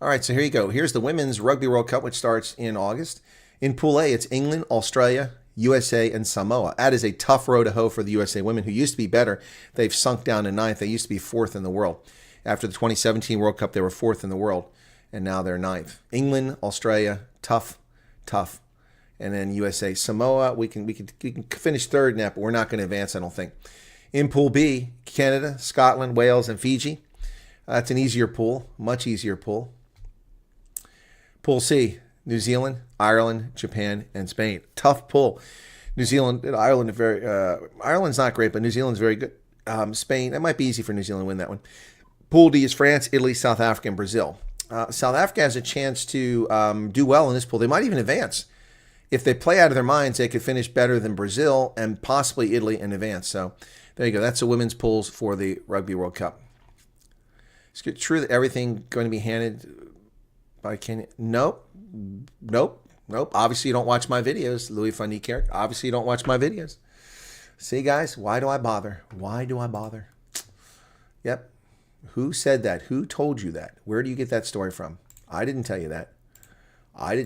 All right, so here you go. Here's the Women's Rugby World Cup, which starts in August. In Pool A, it's England, Australia, USA, and Samoa. That is a tough row to hoe for the USA women, who used to be better. They've sunk down to ninth. They used to be fourth in the world. After the 2017 World Cup, they were fourth in the world, and now they're ninth. England, Australia, tough. And then USA, Samoa, we can finish third in that, but we're not going to advance, I don't think. In Pool B, Canada, Scotland, Wales, and Fiji. That's an easier pool, much easier pool. Pool C, New Zealand, Ireland, Japan, and Spain. Tough pool. New Zealand and Ireland are very. Ireland's not great, but New Zealand's very good. Spain, it might be easy for New Zealand to win that one. Pool D is France, Italy, South Africa, and Brazil. South Africa has a chance to do well in this pool. They might even advance. If they play out of their minds, they could finish better than Brazil and possibly Italy and advance. So there you go. That's the women's pools for the Rugby World Cup. Is it true that everything going to be handed by Kenya? Nope. Obviously, you don't watch my videos, Louis Van Niekerk. Obviously, you don't watch my videos. See, guys, why do I bother? Why do I bother? Yep. Who said that? Who told you that? Where do you get that story from? I didn't tell you that. I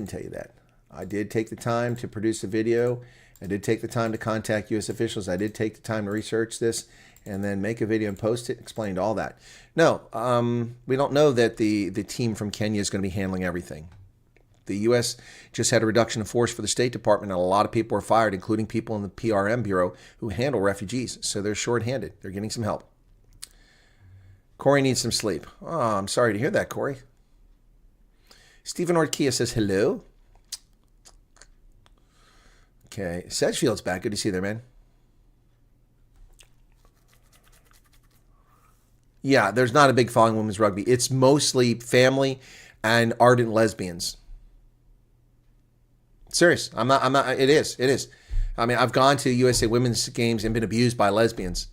did take the time to produce a video. I did take the time to contact U.S. officials. I did take the time to research this and then make a video and post it, explained all that. No, we don't know that the team from Kenya is going to be handling everything. The U.S. just had a reduction of force for the State Department, and a lot of people were fired, including people in the PRM Bureau who handle refugees. So they're shorthanded. They're getting some help. Corey needs some sleep. Oh, I'm sorry to hear that, Corey. Stephen Orkia says hello. Okay, Sedgefield's back. Good to see you there, man. Yeah, there's not a big following in women's rugby. It's mostly family and ardent lesbians. Serious. I'm not. It is. I mean, I've gone to USA women's games and been abused by lesbians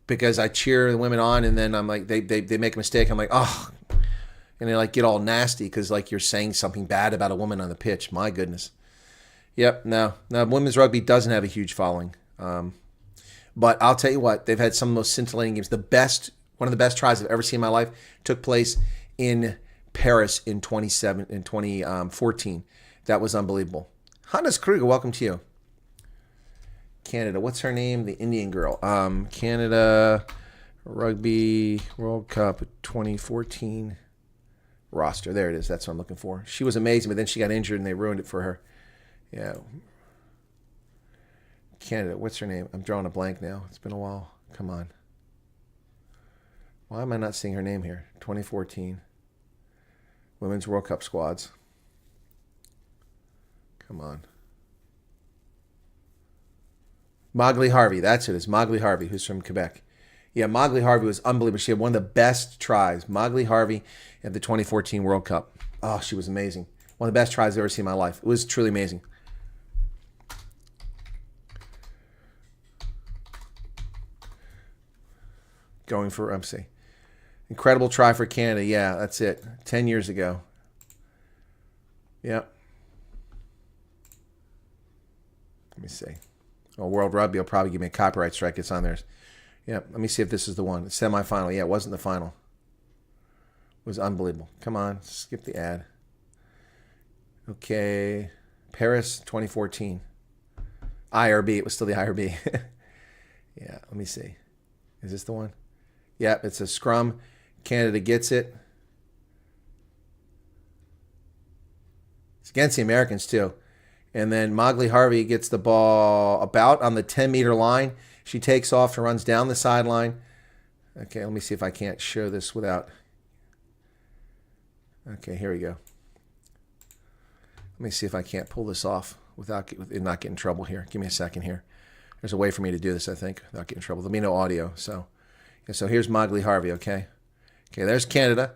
because I cheer the women on, and then I'm like, they make a mistake. I'm like, oh, and they like get all nasty because like you're saying something bad about a woman on the pitch. My goodness. Yep. No. Women's rugby doesn't have a huge following. But I'll tell you what, they've had some of the most scintillating games. One of the best tries I've ever seen in my life took place in Paris in 2014. That was unbelievable. Hannes Kruger, welcome to you. Canada, what's her name? The Indian girl. Canada Rugby World Cup 2014 roster. There it is. That's what I'm looking for. She was amazing, but then she got injured and they ruined it for her. Yeah. Canada, what's her name? I'm drawing a blank now. It's been a while. Come on. Why am I not seeing her name here? 2014. Women's World Cup squads. Come on. Mowgli Harvey. That's who it is. Mowgli Harvey, who's from Quebec. Yeah, Mowgli Harvey was unbelievable. She had one of the best tries. Mowgli Harvey at the 2014 World Cup. Oh, she was amazing. One of the best tries I've ever seen in my life. It was truly amazing. Going for, incredible try for Canada. Yeah, that's it. 10 years ago. Yep. Let me see. Oh, World Rugby will probably give me a copyright strike. It's on there. Yep. Let me see if this is the one. It's semifinal. Yeah, it wasn't the final. It was unbelievable. Come on. Skip the ad. Okay. Paris 2014. IRB. It was still the IRB. Yeah. Let me see. Is this the one? Yep. It's a scrum. Canada gets it. It's against the Americans, too. And then Mowgli Harvey gets the ball about on the 10-meter line. She takes off and runs down the sideline. Okay, let me see if I can't show this without. Okay, here we go. Let me see if I can't pull this off without not getting in trouble here. Give me a second here. There's a way for me to do this, I think, without getting in trouble. There'll be no audio. So here's Mowgli Harvey, okay? Okay, there's Canada.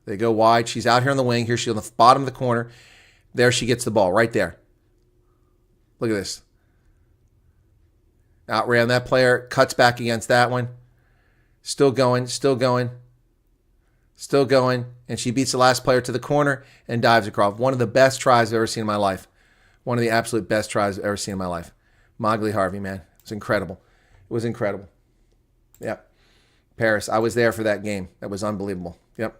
They go wide. She's out here on the wing. Here she's on the bottom of the corner. There she gets the ball, right there. Look at this. Outran that player, cuts back against that one. Still going. And she beats the last player to the corner and dives across. One of the best tries I've ever seen in my life. One of the absolute best tries I've ever seen in my life. Mowgli Harvey, man. It was incredible. It was incredible. Yep. Paris. I was there for that game. That was unbelievable. Yep.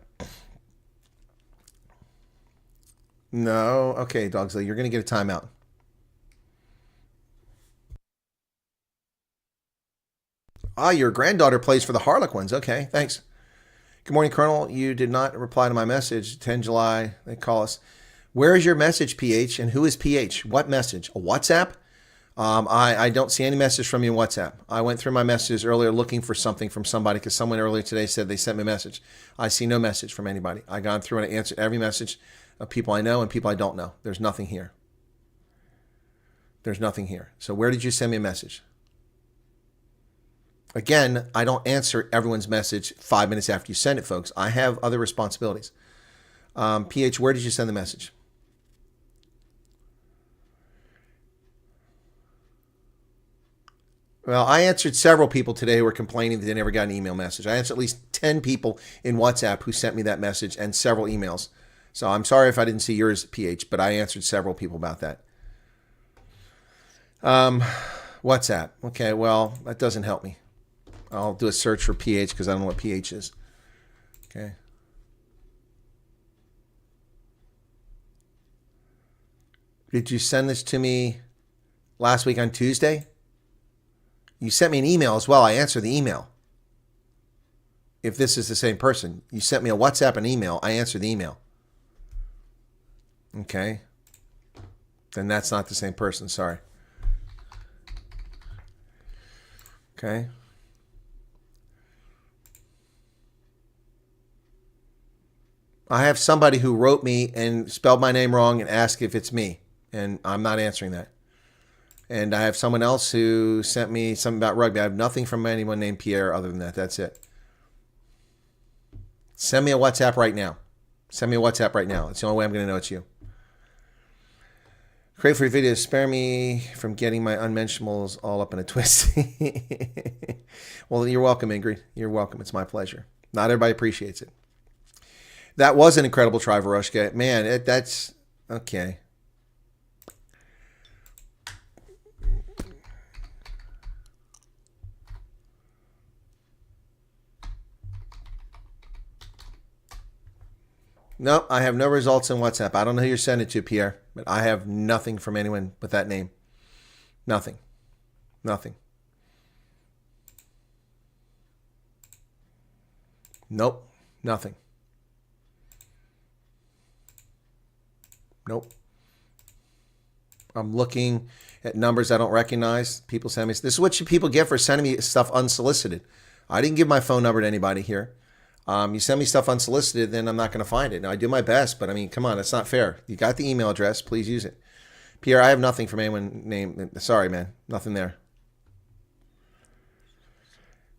No. Okay, Dogsley, you're going to get a timeout. Your granddaughter plays for the Harlequins. Okay, thanks. Good morning, Colonel. You did not reply to my message. 10 July, they call us. Where is your message, PH? And who is PH? What message? A WhatsApp? I don't see any message from you in WhatsApp. I went through my messages earlier looking for something from somebody because someone earlier today said they sent me a message. I see no message from anybody. I gone through and I answered every message of people I know and people I don't know. There's nothing here. There's nothing here. So where did you send me a message? Again, I don't answer everyone's message 5 minutes after you send it, folks. I have other responsibilities. PH, where did you send the message? Well, I answered several people today who were complaining that they never got an email message. I answered at least 10 people in WhatsApp who sent me that message and several emails. So I'm sorry if I didn't see yours, PH, but I answered several people about that. WhatsApp. Okay, well, that doesn't help me. I'll do a search for PH because I don't know what PH is. Okay. Did you send this to me last week on Tuesday? You sent me an email as well. I answered the email. If this is the same person, you sent me a WhatsApp and email. I answered the email. Okay. Then that's not the same person. Sorry. Okay. I have somebody who wrote me and spelled my name wrong and asked if it's me. And I'm not answering that. And I have someone else who sent me something about rugby. I have nothing from anyone named Pierre other than that. That's it. Send me a WhatsApp right now. Send me a WhatsApp right now. It's the only way I'm going to know it's you. Great for your videos. Spare me from getting my unmentionables all up in a twist. Well, you're welcome, Ingrid. You're welcome. It's my pleasure. Not everybody appreciates it. That was an incredible try, Varushka. Man, that's... Okay. No, I have no results in WhatsApp. I don't know who you're sending it to, Pierre, but I have nothing from anyone with that name. Nothing. Nothing. Nope. Nothing. Nope. I'm looking at numbers I don't recognize. People send me. This is what people get for sending me stuff unsolicited. I didn't give my phone number to anybody here. You send me stuff unsolicited, then I'm not going to find it. Now, I do my best, but I mean, come on, that's not fair. You got the email address. Please use it. Pierre, I have nothing from anyone named. Sorry, man. Nothing there.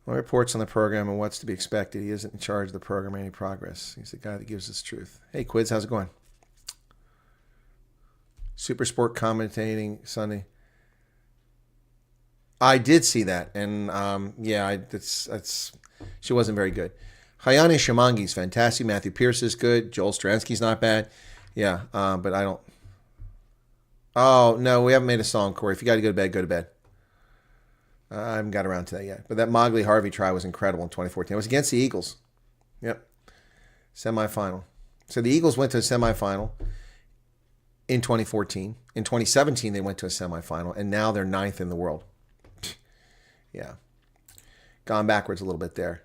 What reports on the program and what's to be expected? He isn't in charge of the program or any progress. He's the guy that gives us truth. Hey, Quids, how's it going? Super Sport commentating Sunday. I did see that, and yeah, that's she wasn't very good. Hayane Shamangi's fantastic. Matthew Pierce is good. Joel Stransky's not bad. Yeah, but I don't. Oh no, we haven't made a song, Corey. If you got to go to bed, go to bed. I haven't got around to that yet. But that Mogley Harvey try was incredible in 2014. It was against the Eagles. Yep, semifinal. So the Eagles went to a semifinal in 2014. In 2017, they went to a semifinal, and now they're 9th in the world. Yeah. Gone backwards a little bit there.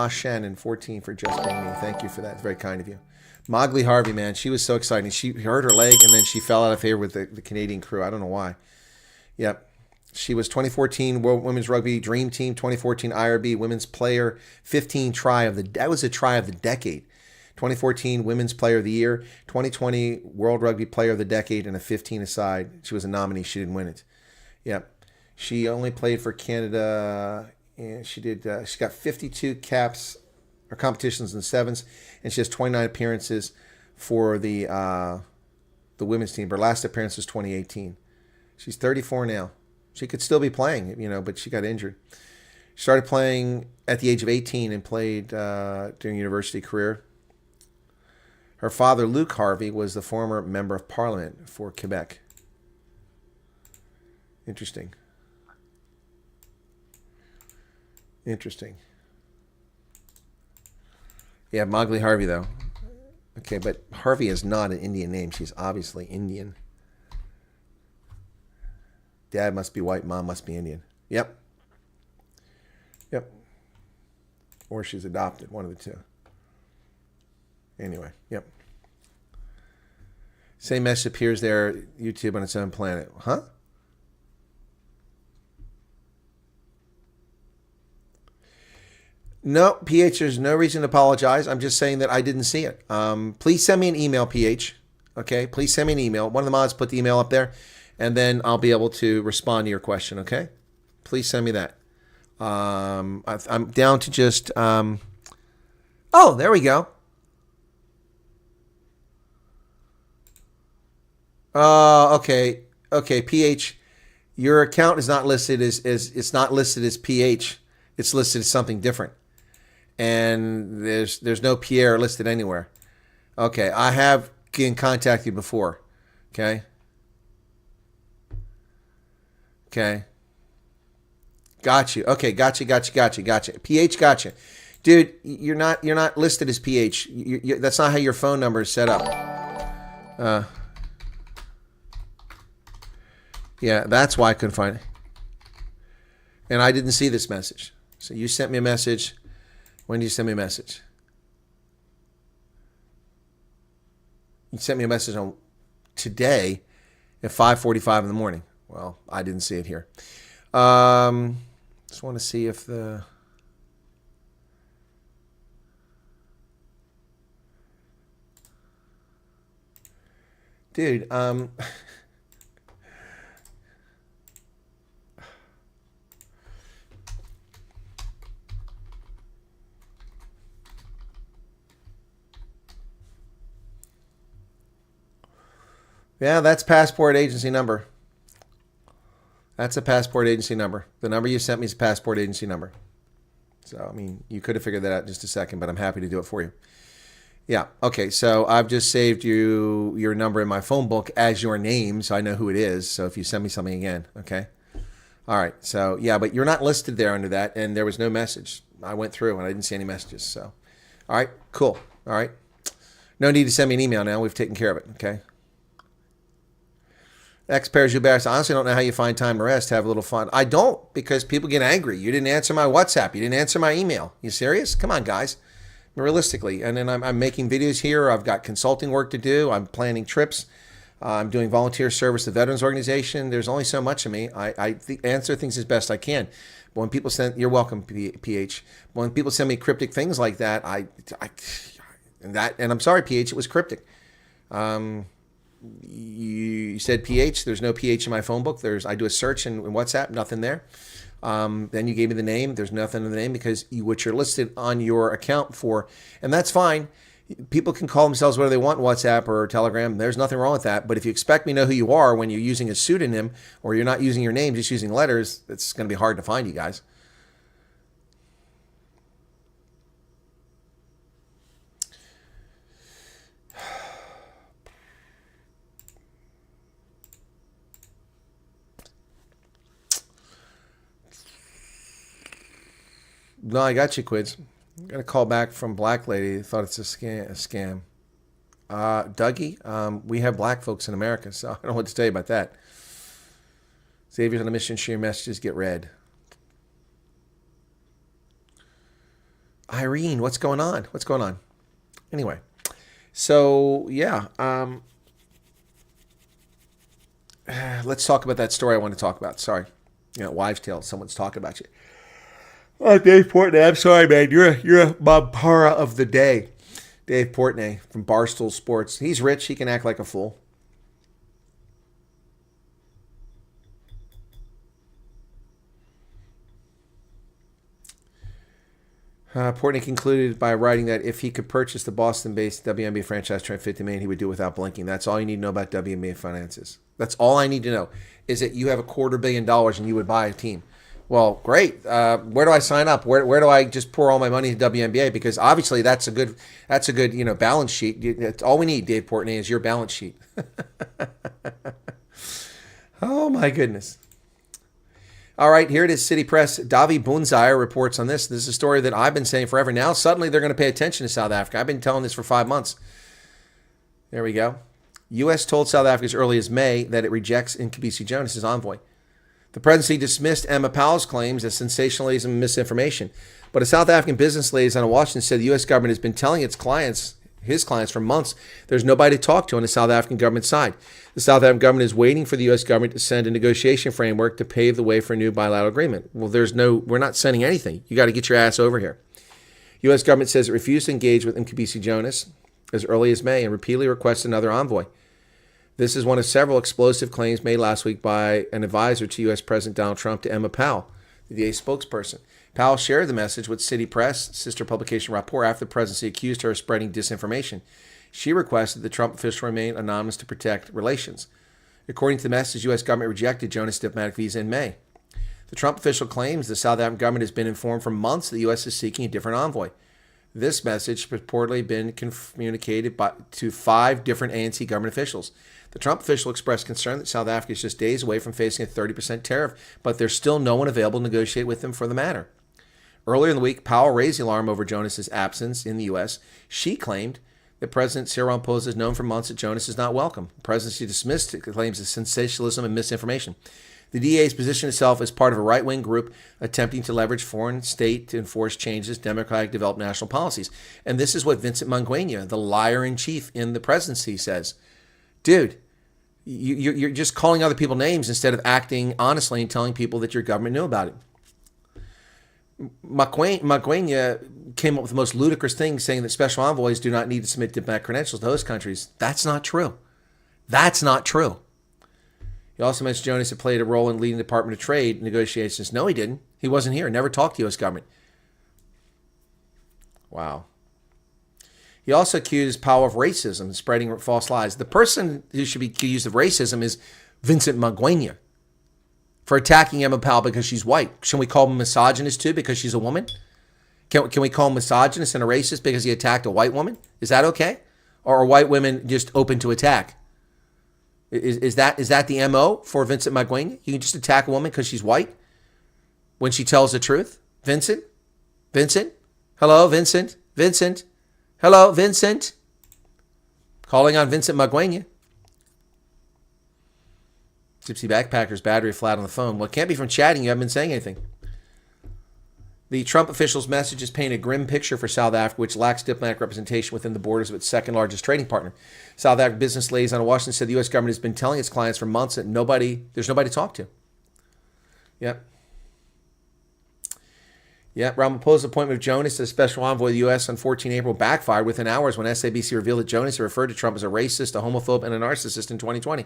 Shannon, 14 for just being me. Thank you for that. It's very kind of you. Mogley Harvey, man, she was so exciting. She hurt her leg, and then she fell out of favor with the Canadian crew. I don't know why. Yep. She was 2014 World Women's Rugby Dream Team, 2014 IRB Women's Player, 15 try of the... That was a try of the decade. 2014 Women's Player of the Year, 2020 World Rugby Player of the Decade, and a 15 aside. She was a nominee. She didn't win it. Yep. She only played for Canada, and she got 52 caps or competitions in the sevens, and she has 29 appearances for the women's team. Her last appearance was 2018. She's 34 now. She could still be playing, but she got injured. She started playing at the age of 18 and played during university career. Her father, Luke Harvey, was the former member of parliament for Quebec. Interesting. Interesting. Yeah, Mogley Harvey, though. Okay, but Harvey is not an Indian name. She's obviously Indian. Dad must be white. Mom must be Indian. Yep. Yep. Or she's adopted. One of the two. Anyway, yep. Same message appears there, YouTube on its own planet. Huh? No, PH, there's no reason to apologize. I'm just saying that I didn't see it. Please send me an email, PH. Okay, please send me an email. One of the mods put the email up there, and then I'll be able to respond to your question, okay? Please send me that. I'm down to just... oh, there we go. Okay. Okay, PH, your account is not listed as it's not listed as PH. It's listed as something different. And there's no Pierre listed anywhere. Okay, I have contacted you before. Okay. Okay. Got you. Okay, gotcha. PH, gotcha. Dude, you're not listed as PH. That's not how your phone number is set up. Yeah, that's why I couldn't find it. And I didn't see this message. So you sent me a message. When did you send me a message? You sent me a message on today at 5:45 in the morning. Well, I didn't see it here. Just want to see if the... Dude, yeah, that's passport agency number. That's a passport agency number. The number you sent me is a passport agency number. So, I mean, you could have figured that out in just a second, but I'm happy to do it for you. Yeah, okay, so I've just saved your number in my phone book as your name, so I know who it is. So if you send me something again, okay? All right, so, yeah, but you're not listed there under that, and there was no message. I went through, and I didn't see any messages, so. All right, cool. All right. No need to send me an email now. We've taken care of it, okay? X-Pairs, you bears. I honestly don't know how you find time to rest, have a little fun. I don't, because people get angry. You didn't answer my WhatsApp. You didn't answer my email. You serious? Come on, guys. Realistically. And then I'm making videos here. I've got consulting work to do. I'm planning trips. I'm doing volunteer service to the Veterans Organization. There's only so much of me. I answer things as best I can. But when people send, you're welcome, PH. When people send me cryptic things like that, and I'm sorry, PH, it was cryptic. You said PH. There's no PH in my phone book. I do a search in WhatsApp, nothing there. Then you gave me the name. There's nothing in the name because what you're listed on your account for, and that's fine. People can call themselves whatever they want, WhatsApp or Telegram. There's nothing wrong with that. But if you expect me to know who you are when you're using a pseudonym or you're not using your name, just using letters, it's going to be hard to find you guys. No, I got you, Quids. Got a call back from Black Lady. Thought it's a scam. Dougie, we have black folks in America, so I don't know what to tell you about that. Xavier's on a mission. Share messages get read. Irene, what's going on? What's going on? Anyway, so yeah. Let's talk about that story I want to talk about. Sorry. Wives' tale. Someone's talking about you. Oh, Dave Portnoy, I'm sorry, man. You're my para of the day. Dave Portnoy from Barstool Sports. He's rich. He can act like a fool. Portnoy concluded by writing that if he could purchase the Boston-based WNBA franchise for $50 million, he would do it without blinking. That's all you need to know about WNBA finances. That's all I need to know is that you have $250 million and you would buy a team. Well, great. Where do I sign up? Where do I just pour all my money into WNBA? Because obviously that's a good balance sheet. That's all we need, Dave Portnoy, is your balance sheet. Oh my goodness. All right, here it is. City Press. Davi Bunzire reports on this. This is a story that I've been saying forever. Now suddenly they're going to pay attention to South Africa. I've been telling this for 5 months. There we go. U.S. told South Africa as early as May that it rejects Mcebisi Jonas as envoy. The presidency dismissed Emma Powell's claims as sensationalism and misinformation. But a South African business liaison in Washington said the U.S. government has been telling his clients for months there's nobody to talk to on the South African government side. The South African government is waiting for the U.S. government to send a negotiation framework to pave the way for a new bilateral agreement. Well, we're not sending anything. You got to get your ass over here. U.S. government says it refused to engage with Mcebisi Jonas as early as May and repeatedly requested another envoy. This is one of several explosive claims made last week by an advisor to U.S. President Donald Trump to Emma Powell, the DA spokesperson. Powell shared the message with City Press, sister publication Rapport, after the presidency accused her of spreading disinformation. She requested the Trump official remain anonymous to protect relations. According to the message, the U.S. government rejected Jonas' diplomatic visa in May. The Trump official claims the South African government has been informed for months that the U.S. is seeking a different envoy. This message has purportedly been communicated to 5 different ANC government officials. The Trump official expressed concern that South Africa is just days away from facing a 30% tariff, but there's still no one available to negotiate with them for the matter. Earlier in the week, Powell raised the alarm over Jonas' absence in the U.S. She claimed that President Cyril Ramaphosa has known for months that Jonas is not welcome. The presidency dismissed the claims of sensationalism and misinformation. The DA has positioned itself as part of a right-wing group attempting to leverage foreign state to enforce changes, democratic developed national policies. And this is what Vincent Mangwenya, the liar-in-chief in the presidency, says. Dude, you're just calling other people names instead of acting honestly and telling people that your government knew about it. Mangwenya came up with the most ludicrous thing, saying that special envoys do not need to submit diplomatic credentials to host countries. That's not true. That's not true. He also mentioned Jonas had played a role in leading the Department of Trade negotiations. No, he didn't. He wasn't here. Never talked to the U.S. government. Wow. He also accused Powell of racism and spreading false lies. The person who should be accused of racism is Vincent Mangwenya for attacking Emma Powell because she's white. Should we call him misogynist too because she's a woman? Can we call him misogynist and a racist because he attacked a white woman? Is that okay? Or are white women just open to attack? Is that the MO for Vincent Mangwenya? You can just attack a woman because she's white when she tells the truth? Vincent? Hello, Vincent? Hello, Vincent? Calling on Vincent Mangwenya. Gypsy Backpacker's battery flat on the phone. Well, it can't be from chatting. You haven't been saying anything. The Trump official's messages paint a grim picture for South Africa, which lacks diplomatic representation within the borders of its second largest trading partner. South African business liaison in Washington said the U.S. government has been telling its clients for months that there's nobody to talk to. Yep. Ramaphosa's appointment of Jonas as special envoy of the U.S. on 14 April backfired within hours when SABC revealed that Jonas had referred to Trump as a racist, a homophobe, and a narcissist in 2020.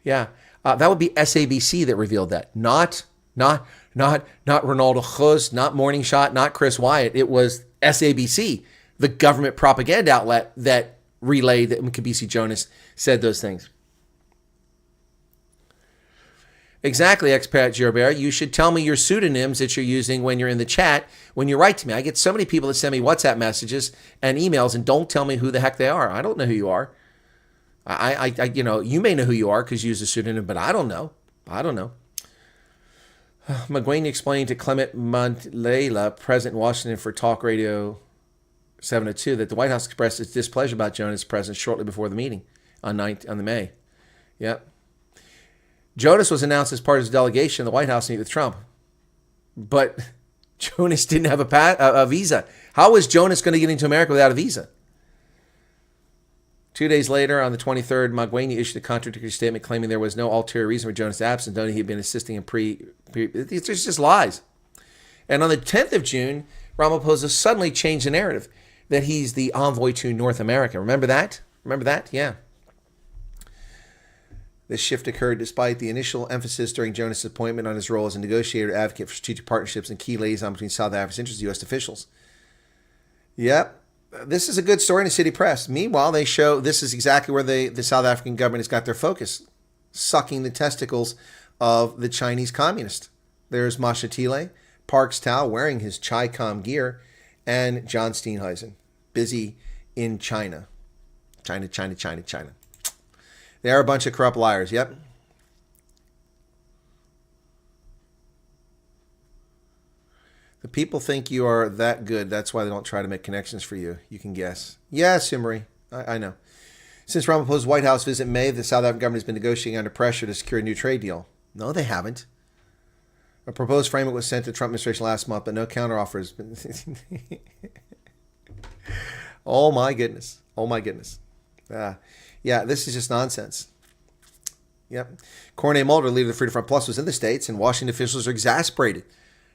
Yeah. That would be SABC that revealed that, not Ronaldo Khuz, not Morning Shot, not Chris Wyatt. It was SABC, the government propaganda outlet that relayed that Mcebisi Jonas said those things. Exactly, expat Gilbert. You should tell me your pseudonyms that you're using when you're in the chat, when you write to me. I get so many people that send me WhatsApp messages and emails and don't tell me who the heck they are. I don't know who you are. You may know who you are because you use a pseudonym, but I don't know. Mangwenya explained to Clement Mandela, president in Washington for Talk Radio 702, that the White House expressed its displeasure about Jonas' presence shortly before the meeting on the May. Yep. Jonas was announced as part of his delegation in the White House to meet with Trump, but Jonas didn't have a visa. How was Jonas going to get into America without a visa? 2 days later, on the 23rd, Mangwenya issued a contradictory statement claiming there was no ulterior reason for Jonas' absence, noting he had been assisting in it's just lies. And on the 10th of June, Ramaphosa suddenly changed the narrative that he's the envoy to North America. Remember that? Yeah. This shift occurred despite the initial emphasis during Jonas' appointment on his role as a negotiator advocate for strategic partnerships and key liaison between South Africa's interests and U.S. officials. Yep. This is a good story in the city press. Meanwhile, they show this is exactly where the South African government has got their focus, sucking the testicles of the Chinese communist. There's Mashatile, Parks Tao wearing his Chi-Com gear, and John Steenhuisen, busy in China. China. They are a bunch of corrupt liars, yep. The people think you are that good. That's why they don't try to make connections for you. You can guess. Yeah, Simri. I know. Since Ramaphosa's White House visit in May, the South African government has been negotiating under pressure to secure a new trade deal. No, they haven't. A proposed framework was sent to the Trump administration last month, but no counteroffer has been. Oh my goodness. Oh my goodness. Yeah, this is just nonsense. Yep. Cornay Mulder, leader of the Freedom Front Plus, was in the States, and Washington officials are exasperated.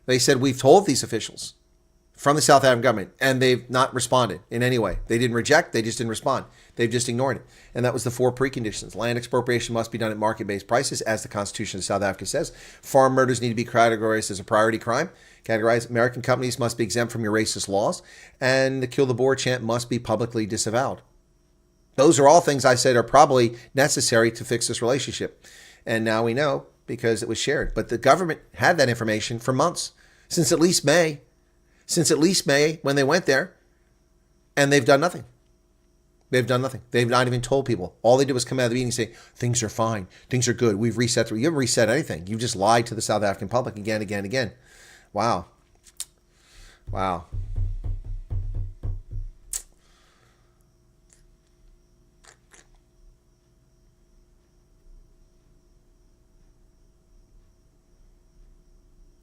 They said, we've told these officials from the South African government, and they've not responded in any way. They didn't reject, they just didn't respond. They've just ignored it. And that was the 4 preconditions. Land expropriation must be done at market-based prices, as the Constitution of South Africa says. Farm murders need to be categorized as a priority crime. Categorized. American companies must be exempt from your racist laws. And the Kill the Boer chant must be publicly disavowed. Those are all things I said are probably necessary to fix this relationship. And now we know because it was shared. But the government had that information for months, since at least May. Since at least May when they went there. And they've done nothing. They've done nothing. They've not even told people. All they did was come out of the meeting and say, things are fine. Things are good. We've reset. You haven't reset anything. You just lied to the South African public again. Wow. Wow.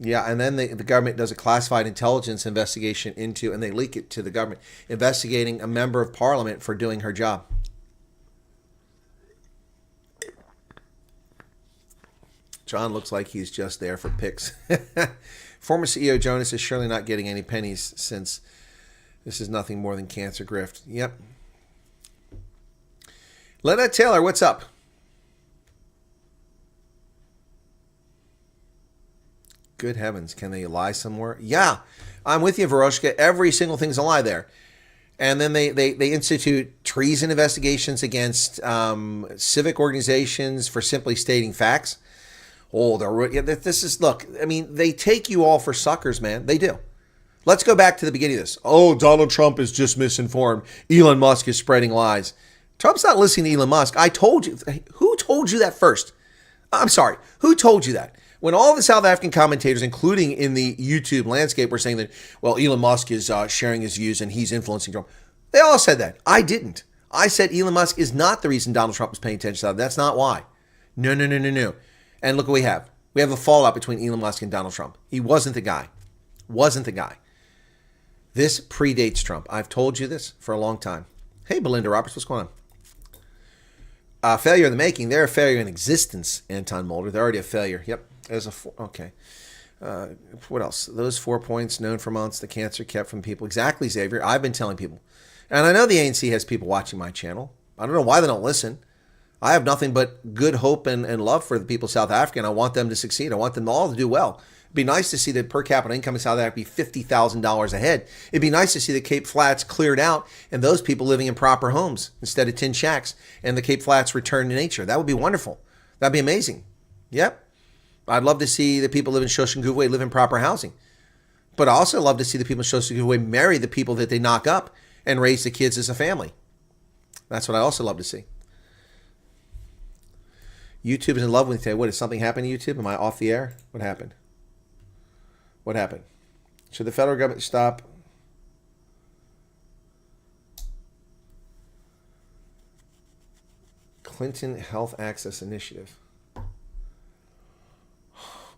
Yeah, and then the government does a classified intelligence investigation into, and they leak it to the government, investigating a member of parliament for doing her job. John looks like he's just there for pics. Former CEO Jonas is surely not getting any pennies, since this is nothing more than cancer grift. Yep. Lynette Taylor, what's up? Good heavens, can they lie somewhere? Yeah, I'm with you, Veroshka. Every single thing's a lie there. And then they institute treason investigations against civic organizations for simply stating facts. Oh, this is, look, I mean, they take you all for suckers, man. They do. Let's go back to the beginning of this. Oh, Donald Trump is just misinformed. Elon Musk is spreading lies. Trump's not listening to Elon Musk. I told you. Who told you that first? I'm sorry. Who told you that? When all the South African commentators, including in the YouTube landscape, were saying that, well, Elon Musk is sharing his views and he's influencing Trump, they all said that. I didn't. I said Elon Musk is not the reason Donald Trump was paying attention to that. That's not why. No. And look what we have. We have a fallout between Elon Musk and Donald Trump. He wasn't the guy. This predates Trump. I've told you this for a long time. Hey, Belinda Roberts, what's going on? Failure in the making. They're a failure in existence, Anton Mulder. They're already a failure. Yep. Okay. What else? Those 4 points known for months, the cancer kept from people. Exactly, Xavier. I've been telling people. And I know the ANC has people watching my channel. I don't know why they don't listen. I have nothing but good hope and love for the people of South Africa, and I want them to succeed. I want them all to do well. It'd be nice to see the per capita income in South Africa be $50,000 a head. It'd be nice to see the Cape Flats cleared out and those people living in proper homes instead of tin shacks, and the Cape Flats return to nature. That would be wonderful. That'd be amazing. Yep. I'd love to see the people live in Soshanguve live in proper housing. But I also love to see the people in Soshanguve marry the people that they knock up and raise the kids as a family. That's what I also love to see. YouTube is in love with me. What, did something happen to YouTube? Am I off the air? What happened? Should the federal government stop? Clinton Health Access Initiative.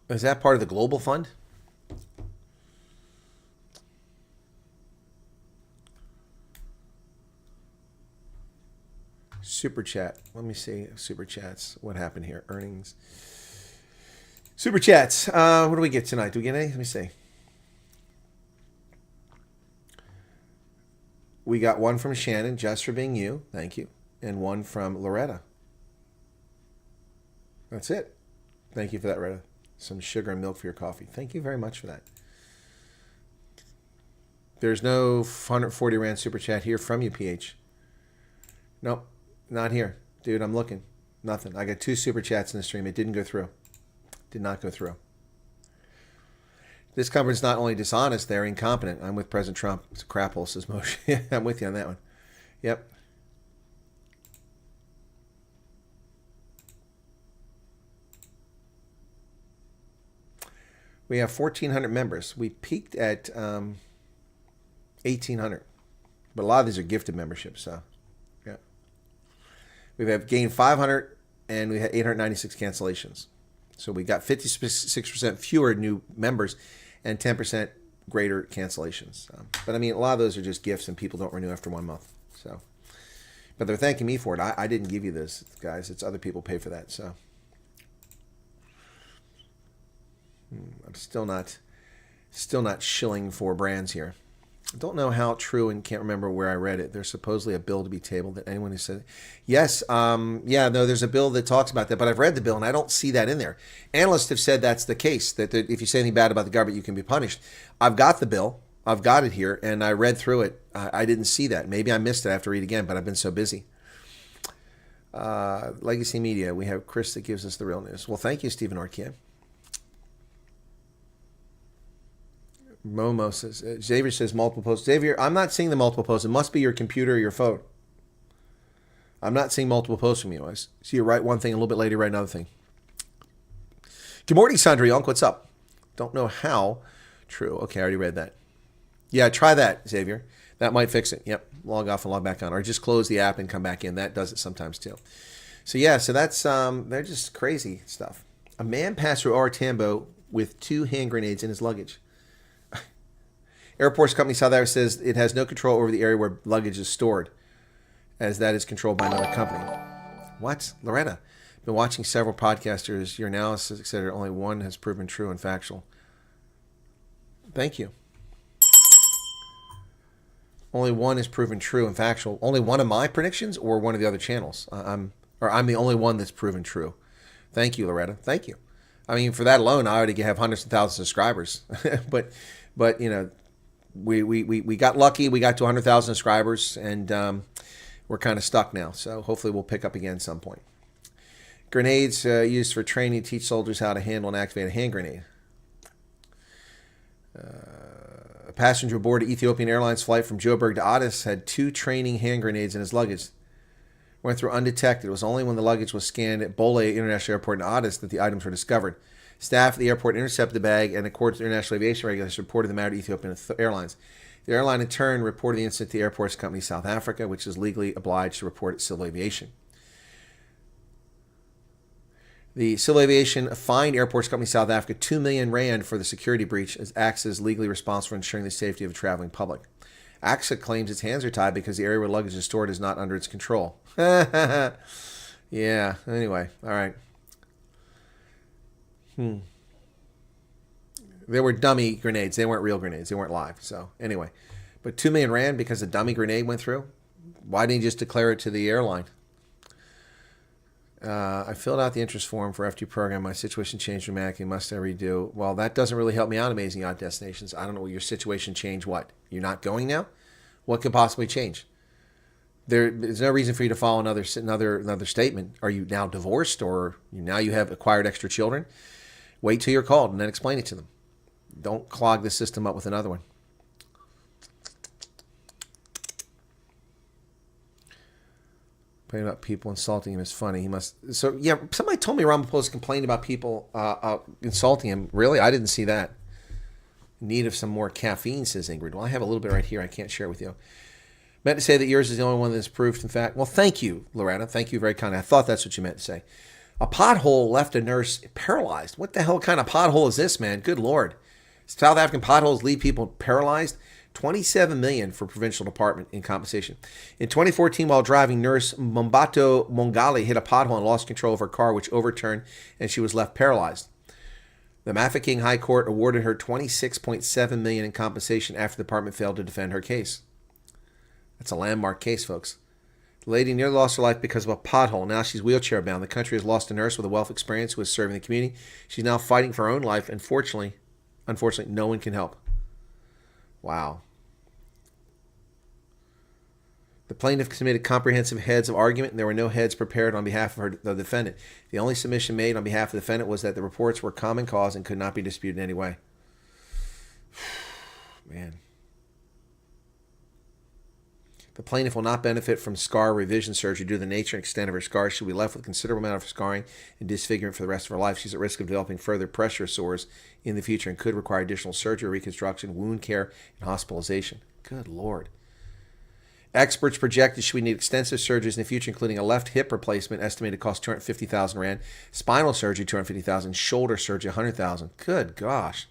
Is that part of the Global Fund? Super chat. Let me see. Super chats. What happened here? Earnings. Super chats. What do we get tonight? Do we get any? Let me see. We got one from Shannon, just for being you. Thank you. And one from Loretta. That's it. Thank you for that, Loretta. Some sugar and milk for your coffee. Thank you very much for that. There's no 140 Rand super chat here from you, PH. Nope. Not here. Dude, I'm looking. Nothing. I got 2 super chats in the stream. It didn't go through. Did not go through. This company's not only dishonest, they're incompetent. I'm with President Trump. It's a crap hole, says Moshe. Yeah, I'm with you on that one. Yep. We have 1,400 members. We peaked at 1,800. But a lot of these are gifted memberships, so yeah. We have gained 500, and we had 896 cancellations. So we got 56% fewer new members and 10% greater cancellations. But I mean, a lot of those are just gifts, and people don't renew after 1 month. So, but they're thanking me for it. I didn't give you this, guys. It's other people pay for that. So I'm still not shilling for brands here. I don't know how true, and can't remember where I read it. There's supposedly a bill to be tabled. That anyone who said it. Yes, yeah, no, there's a bill that talks about that, but I've read the bill and I don't see that in there. Analysts have said that's the case, that if you say anything bad about the government, you can be punished. I've got the bill. I've got it here, and I read through it. I didn't see that. Maybe I missed it. I have to read again, but I've been so busy. Legacy Media, we have Chris that gives us the real news. Well, thank you, Stephen Orkia. Momo says, Xavier says multiple posts. Xavier, I'm not seeing the multiple posts. It must be your computer or your phone. I'm not seeing multiple posts from you. I see you write one thing, a little bit later, write another thing. Good morning, Sandra Yonk. What's up? Don't know how. True. Okay, I already read that. Yeah, try that, Xavier. That might fix it. Yep. Log off and log back on. Or just close the app and come back in. That does it sometimes too. So yeah, so that's they're just crazy stuff. A man passed through Tambo with 2 hand grenades in his luggage. Airports Company South Africa says it has no control over the area where luggage is stored, as that is controlled by another company. What? Loretta, been watching several podcasters. Your analysis, etc. Only one has proven true and factual. Thank you. Only one is proven true and factual. Only one of my predictions, or one of the other channels? I'm the only one that's proven true. Thank you, Loretta. Thank you. I mean, for that alone, I already have hundreds of thousands of subscribers. but you know, we got lucky. We got to 100,000 subscribers, and we're kind of stuck now. So hopefully we'll pick up again at some point. Grenades used for training to teach soldiers how to handle and activate a hand grenade. A passenger aboard an Ethiopian Airlines flight from Joburg to Addis had 2 training hand grenades in his luggage. Went through undetected. It was only when the luggage was scanned at Bole International Airport in Addis that the items were discovered. Staff at the airport intercepted the bag and, according to international aviation regulations, reported the matter to Ethiopian Airlines. The airline, in turn, reported the incident to the Airports Company South Africa, which is legally obliged to report at civil aviation. The Civil Aviation fined Airports Company South Africa 2 million rand for the security breach, as AXA is legally responsible for ensuring the safety of the traveling public. AXA claims its hands are tied because the area where luggage is stored is not under its control. Yeah, anyway, all right. They were dummy grenades. They weren't real grenades. They weren't live. So anyway, but 2 million rand because a dummy grenade went through? Why didn't you just declare it to the airline? I filled out the interest form for FT program. My situation changed dramatically. Must I redo? Well, that doesn't really help me out, Amazing Yacht Destinations. I don't know what your situation changed. What? You're not going now? What could possibly change? There's no reason for you to follow another statement. Are you now divorced, or now you have acquired extra children? Wait till you're called and then explain it to them. Don't clog the system up with another one. Complaining about people insulting him is funny. He must. So yeah, somebody told me Ramaphosa complained about people insulting him. Really, I didn't see that. In need of some more caffeine, says Ingrid. Well, I have a little bit right here. I can't share with you. Meant to say that yours is the only one that's proved in fact. Well, thank you, Loretta. Thank you very kindly. I thought that's what you meant to say. A pothole left a nurse paralyzed. What the hell kind of pothole is this, man? Good Lord. South African potholes leave people paralyzed. 27 million for provincial department in compensation. In 2014, while driving, nurse Mombato Mongali hit a pothole and lost control of her car, which overturned, and she was left paralyzed. The Mafeking High Court awarded her 26.7 million in compensation after the department failed to defend her case. That's a landmark case, folks. The lady nearly lost her life because of a pothole. Now she's wheelchair bound. The country has lost a nurse with a wealth of experience who is serving the community. She's now fighting for her own life. Unfortunately, no one can help. Wow. The plaintiff submitted comprehensive heads of argument, and there were no heads prepared on behalf of the defendant. The only submission made on behalf of the defendant was that the reports were common cause and could not be disputed in any way. Man. The plaintiff will not benefit from scar revision surgery due to the nature and extent of her scars. She will be left with a considerable amount of scarring and disfigurement for the rest of her life. She's at risk of developing further pressure sores in the future and could require additional surgery, reconstruction, wound care, and hospitalization. Good Lord. Experts project that she would need extensive surgeries in the future, including a left hip replacement, estimated to cost 250,000 rand, spinal surgery 250,000, shoulder surgery 100,000. Good gosh.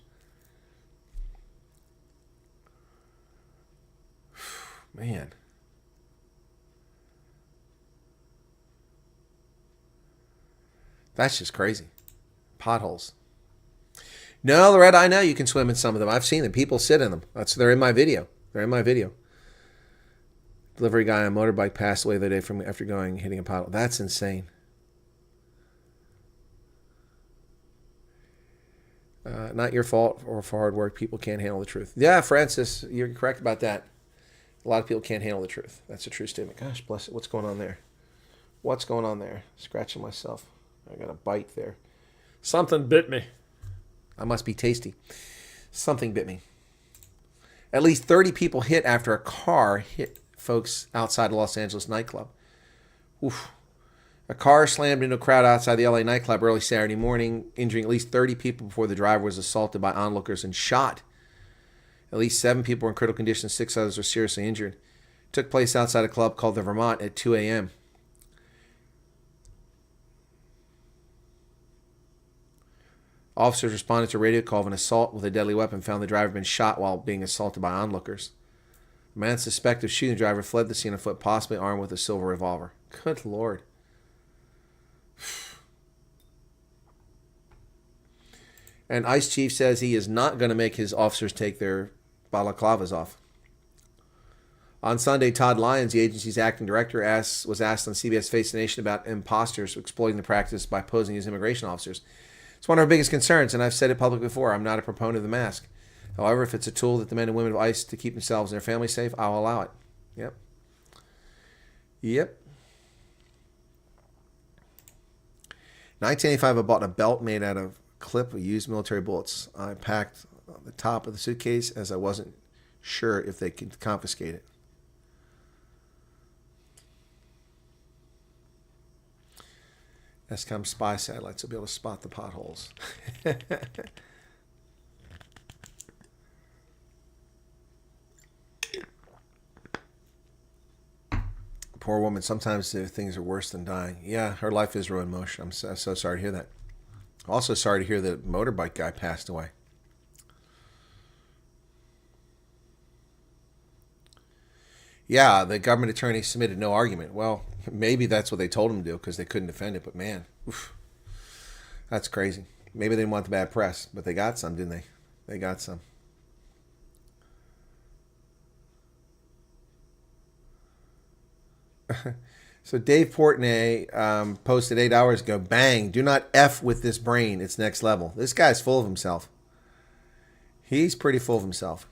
Man. That's just crazy. Potholes. No, Loretta, I know you can swim in some of them. I've seen them. People sit in them. They're in my video. They're in my video. Delivery guy on a motorbike passed away the day from after hitting a pothole. That's insane. Not your fault or for hard work. People can't handle the truth. Yeah, Francis, you're correct about that. A lot of people can't handle the truth. That's a true statement. Gosh, bless it. What's going on there? What's going on there? Scratching myself. I got a bite there. Something bit me. I must be tasty. Something bit me. At least 30 people hit after a car hit folks outside a Los Angeles nightclub. Oof. A car slammed into a crowd outside the LA nightclub early Saturday morning, injuring at least 30 people before the driver was assaulted by onlookers and shot. At least 7 people were in critical condition, 6 others were seriously injured. It took place outside a club called the Vermont at 2 a.m. Officers responded to a radio call of an assault with a deadly weapon, found the driver had been shot while being assaulted by onlookers. A man suspected of shooting the driver fled the scene on foot, possibly armed with a silver revolver. Good Lord. And Ice Chief says he is not going to make his officers take their balaclavas off. On Sunday, Todd Lyons, the agency's acting director, was asked on CBS Face the Nation about imposters exploiting the practice by posing as immigration officers. It's one of our biggest concerns, and I've said it publicly before. I'm not a proponent of the mask. However, if it's a tool that the men and women of ICE to keep themselves and their families safe, I'll allow it. Yep. Yep. 1985, I bought a belt made out of clip of used military bullets. I packed the top of the suitcase as I wasn't sure if they could confiscate it. SCOM spy satellites will be able to spot the potholes. Poor woman. Sometimes things are worse than dying. Yeah, her life is ruined, Moshe. I'm so sorry to hear that. Also sorry to hear the motorbike guy passed away. Yeah, the government attorney submitted no argument. Well, maybe that's what they told him to do because they couldn't defend it. But man, oof, that's crazy. Maybe they didn't want the bad press, but they got some, didn't they? They got some. So Dave Portnoy posted 8 hours ago, bang, do not F with this brain. It's next level. This guy's full of himself. He's pretty full of himself.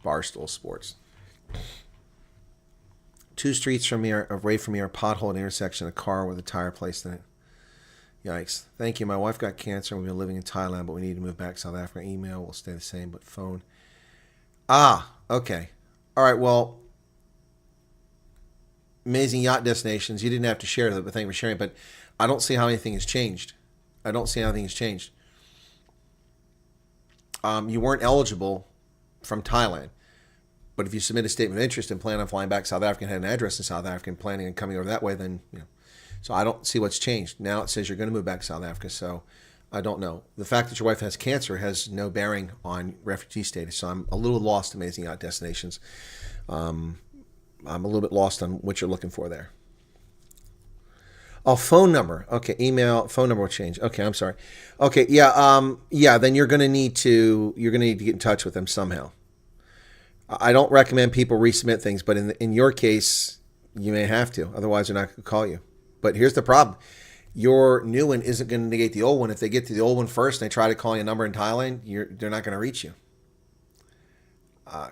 Barstool Sports. 2 streets away from me are pothole and intersection, a car with a tire placed in it. Yikes. Thank you. My wife got cancer and we've been living in Thailand, but we need to move back to South Africa. Email will stay the same, but phone. Ah, okay. All right, well, amazing yacht destinations. You didn't have to share that, but thank you for sharing. But I don't see how anything has changed. I don't see how anything has changed. You weren't eligible from Thailand. But if you submit a statement of interest and plan on flying back to South Africa and had an address in South Africa and planning on coming over that way, then, you know. So I don't see what's changed. Now it says you're going to move back to South Africa, so I don't know. The fact that your wife has cancer has no bearing on refugee status, so I'm a little lost, Amazing Yacht Destinations. I'm a little bit lost on what you're looking for there. Oh, phone number. Okay, email, phone number will change. Okay, I'm sorry. Okay, yeah, then you're going to need to get in touch with them somehow. I don't recommend people resubmit things, but in your case, you may have to. Otherwise, they're not going to call you. But here's the problem. Your new one isn't going to negate the old one. If they get to the old one first and they try to call you a number in Thailand, they're not going to reach you.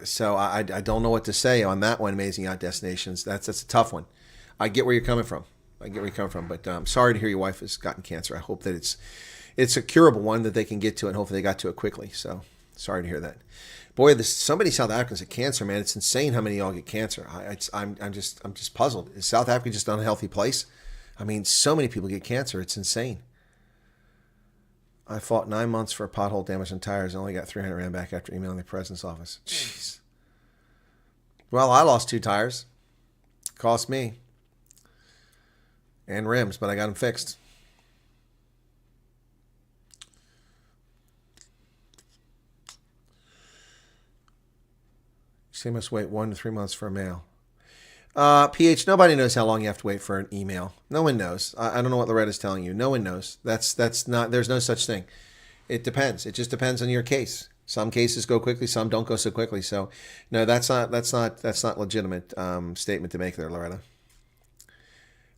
So I don't know what to say on that one, Amazing Yacht Destinations. That's a tough one. I get where you're coming from. But I'm sorry to hear your wife has gotten cancer. I hope that it's a curable one that they can get to, and hopefully they got to it quickly. So sorry to hear that. Boy, somebody in South Africa's a cancer, man. It's insane how many of y'all get cancer. I'm just puzzled. Is South Africa just an unhealthy place? I mean, so many people get cancer. It's insane. I fought 9 months for a pothole damage on tires and only got 300 Rand back after emailing the president's office. Jeez. Well, I lost 2 tires. Cost me. And rims, but I got them fixed. You must wait 1 to 3 months for a mail. PH, nobody knows how long you have to wait for an email. No one knows. I don't know what Loretta's telling you. No one knows. That's not. There's no such thing. It depends. It just depends on your case. Some cases go quickly. Some don't go so quickly. So, no, that's not legitimate statement to make there, Loretta.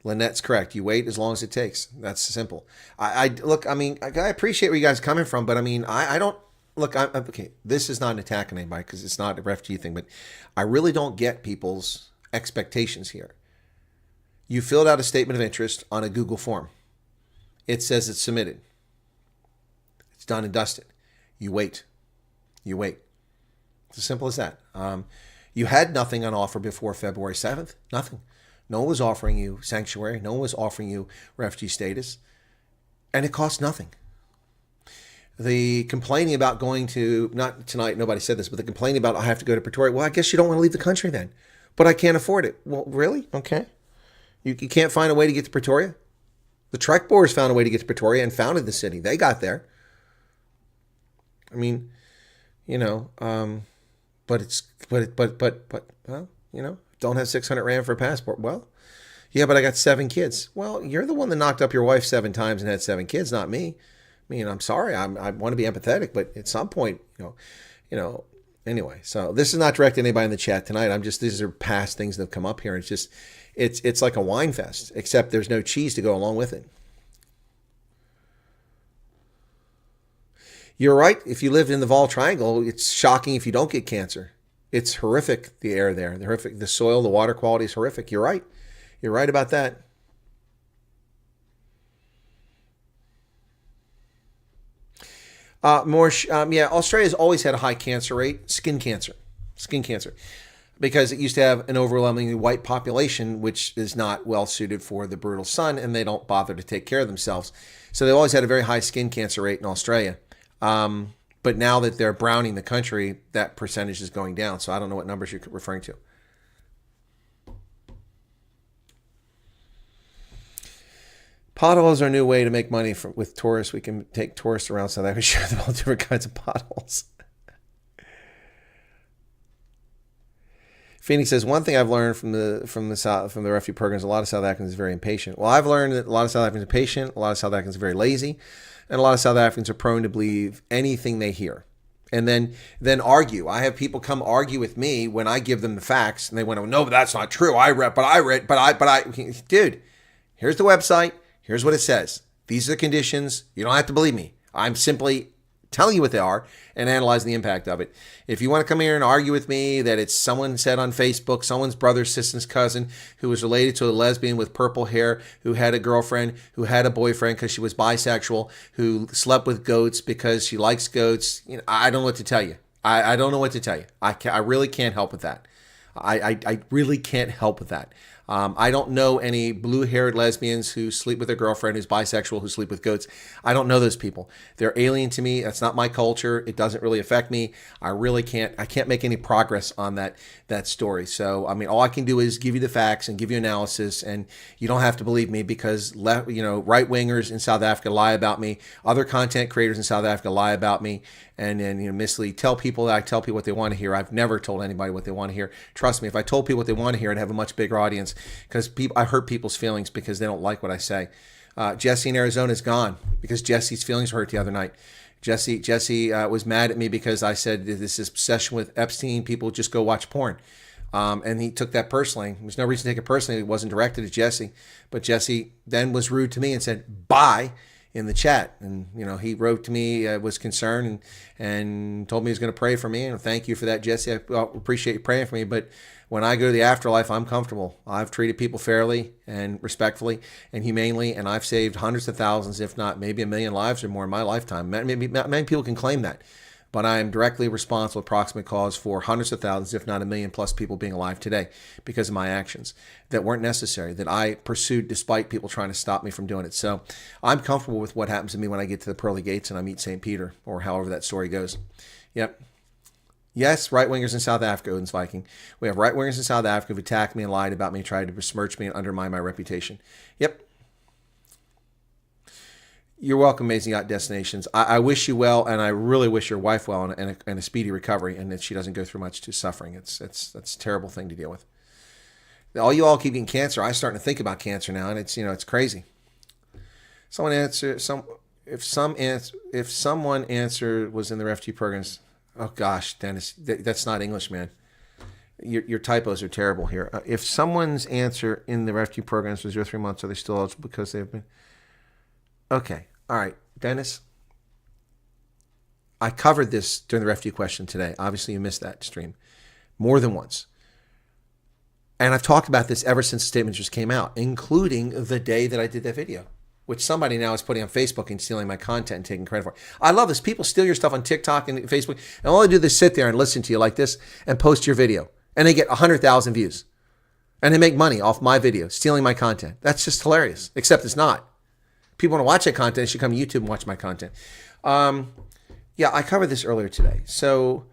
Lynette's correct. You wait as long as it takes. That's simple. Look. I mean, I appreciate where you guys are coming from, but I mean, I don't. Look, okay. This is not an attack on anybody because it's not a refugee thing, but I really don't get people's expectations here. You filled out a statement of interest on a Google form. It says it's submitted. It's done and dusted. You wait. You wait. It's as simple as that. You had nothing on offer before February 7th. Nothing. No one was offering you sanctuary. No one was offering you refugee status. And it cost nothing. The complaining about going to, not tonight, nobody said this, but the complaining about I have to go to Pretoria. Well, I guess you don't want to leave the country then. But I can't afford it. Well, really? Okay. You can't find a way to get to Pretoria? The Trek Boers found a way to get to Pretoria and founded the city. They got there. I mean, you know, but well, you know, don't have 600 Rand for a passport. Well, yeah, but I got 7 kids. Well, you're the one that knocked up your wife 7 times and had 7 kids, not me. I mean, I'm sorry. I want to be empathetic, but at some point, you know, anyway, so this is not directed to anybody in the chat tonight. These are past things that have come up here. It's just, it's like a wine fest, except there's no cheese to go along with it. You're right. If you lived in the Vol Triangle, it's shocking if you don't get cancer. It's horrific, the air there. The soil, the water quality is horrific. You're right. You're right about that. Australia's always had a high cancer rate, skin cancer, because it used to have an overwhelmingly white population, which is not well suited for the brutal sun, and they don't bother to take care of themselves. So they always had a very high skin cancer rate in Australia. But now that they're browning the country, that percentage is going down. So I don't know what numbers you're referring to. Potholes are a new way to make money with tourists. We can take tourists around South Africa and show them all different kinds of potholes. Phoenix says, one thing I've learned from the refugee programs, a lot of South Africans are very impatient. Well, I've learned that a lot of South Africans are patient, a lot of South Africans are very lazy, and a lot of South Africans are prone to believe anything they hear. And then argue. I have people come argue with me when I give them the facts, and they went, "Oh no, but that's not true. Dude, here's the website. Here's what it says. These are the conditions. You don't have to believe me. I'm simply telling you what they are and analyzing the impact of it. If you want to come here and argue with me that it's someone said on Facebook, someone's brother, sister's cousin who was related to a lesbian with purple hair, who had a girlfriend, who had a boyfriend because she was bisexual, who slept with goats because she likes goats, you know, I don't know what to tell you. I don't know what to tell you. I really can't help with that. I really can't help with that. I don't know any blue-haired lesbians who sleep with their girlfriend who's bisexual, who sleep with goats. I don't know those people. They're alien to me. That's not my culture. It doesn't really affect me. I can't make any progress on that story. So, I mean, all I can do is give you the facts and give you analysis, and you don't have to believe me because, right-wingers in South Africa lie about me. Other content creators in South Africa lie about me and mislead. Tell people that I tell people what they want to hear. I've never told anybody what they want to hear. Trust me, if I told people what they want to hear, I'd have a much bigger audience. Because I hurt people's feelings because they don't like what I say. Jesse in Arizona is gone because Jesse's feelings were hurt the other night. Jesse was mad at me because I said this is obsession with Epstein. People just go watch porn. And he took that personally. There's no reason to take it personally. It wasn't directed at Jesse. But Jesse then was rude to me and said, bye, in the chat. And, he wrote to me, was concerned and told me he was going to pray for me. And thank you for that, Jesse. I appreciate you praying for me. But when I go to the afterlife, I'm comfortable. I've treated people fairly and respectfully and humanely, and I've saved hundreds of thousands, if not maybe 1 million lives or more in my lifetime. Many people can claim that. but I am directly responsible, approximate cause for hundreds of thousands, if not 1 million plus people being alive today because of my actions that weren't necessary, that I pursued despite people trying to stop me from doing it. So I'm comfortable with what happens to me when I get to the pearly gates and I meet St. Peter, or however that story goes. Yep. Yes, right-wingers in South Africa, Odin's Viking. We have right-wingers in South Africa who attacked me and lied about me, tried to besmirch me and undermine my reputation. Yep. You're welcome, Amazing Yacht Destinations. I wish you well, and I really wish your wife well and a speedy recovery, and that she doesn't go through much to suffering. That's a terrible thing to deal with. You all keep getting cancer. I'm starting to think about cancer now, and it's crazy. Someone answer if someone answer was in the refugee programs. Oh gosh, Dennis, that's not English, man. Your typos are terrible here. If someone's answer in the refugee programs was 0 3 months, are they still eligible because they've been? Okay. All right. Dennis, I covered this during the refugee question today. Obviously, you missed that stream more than once. And I've talked about this ever since the statement just came out, including the day that I did that video, which somebody now is putting on Facebook and stealing my content and taking credit for it. I love this. People steal your stuff on TikTok and Facebook, and all they do is sit there and listen to you like this and post your video. And they get 100,000 views. And they make money off my video, stealing my content. That's just hilarious, except it's not. People want to watch that content, they should come to YouTube and watch my content. Yeah, I covered this earlier today. So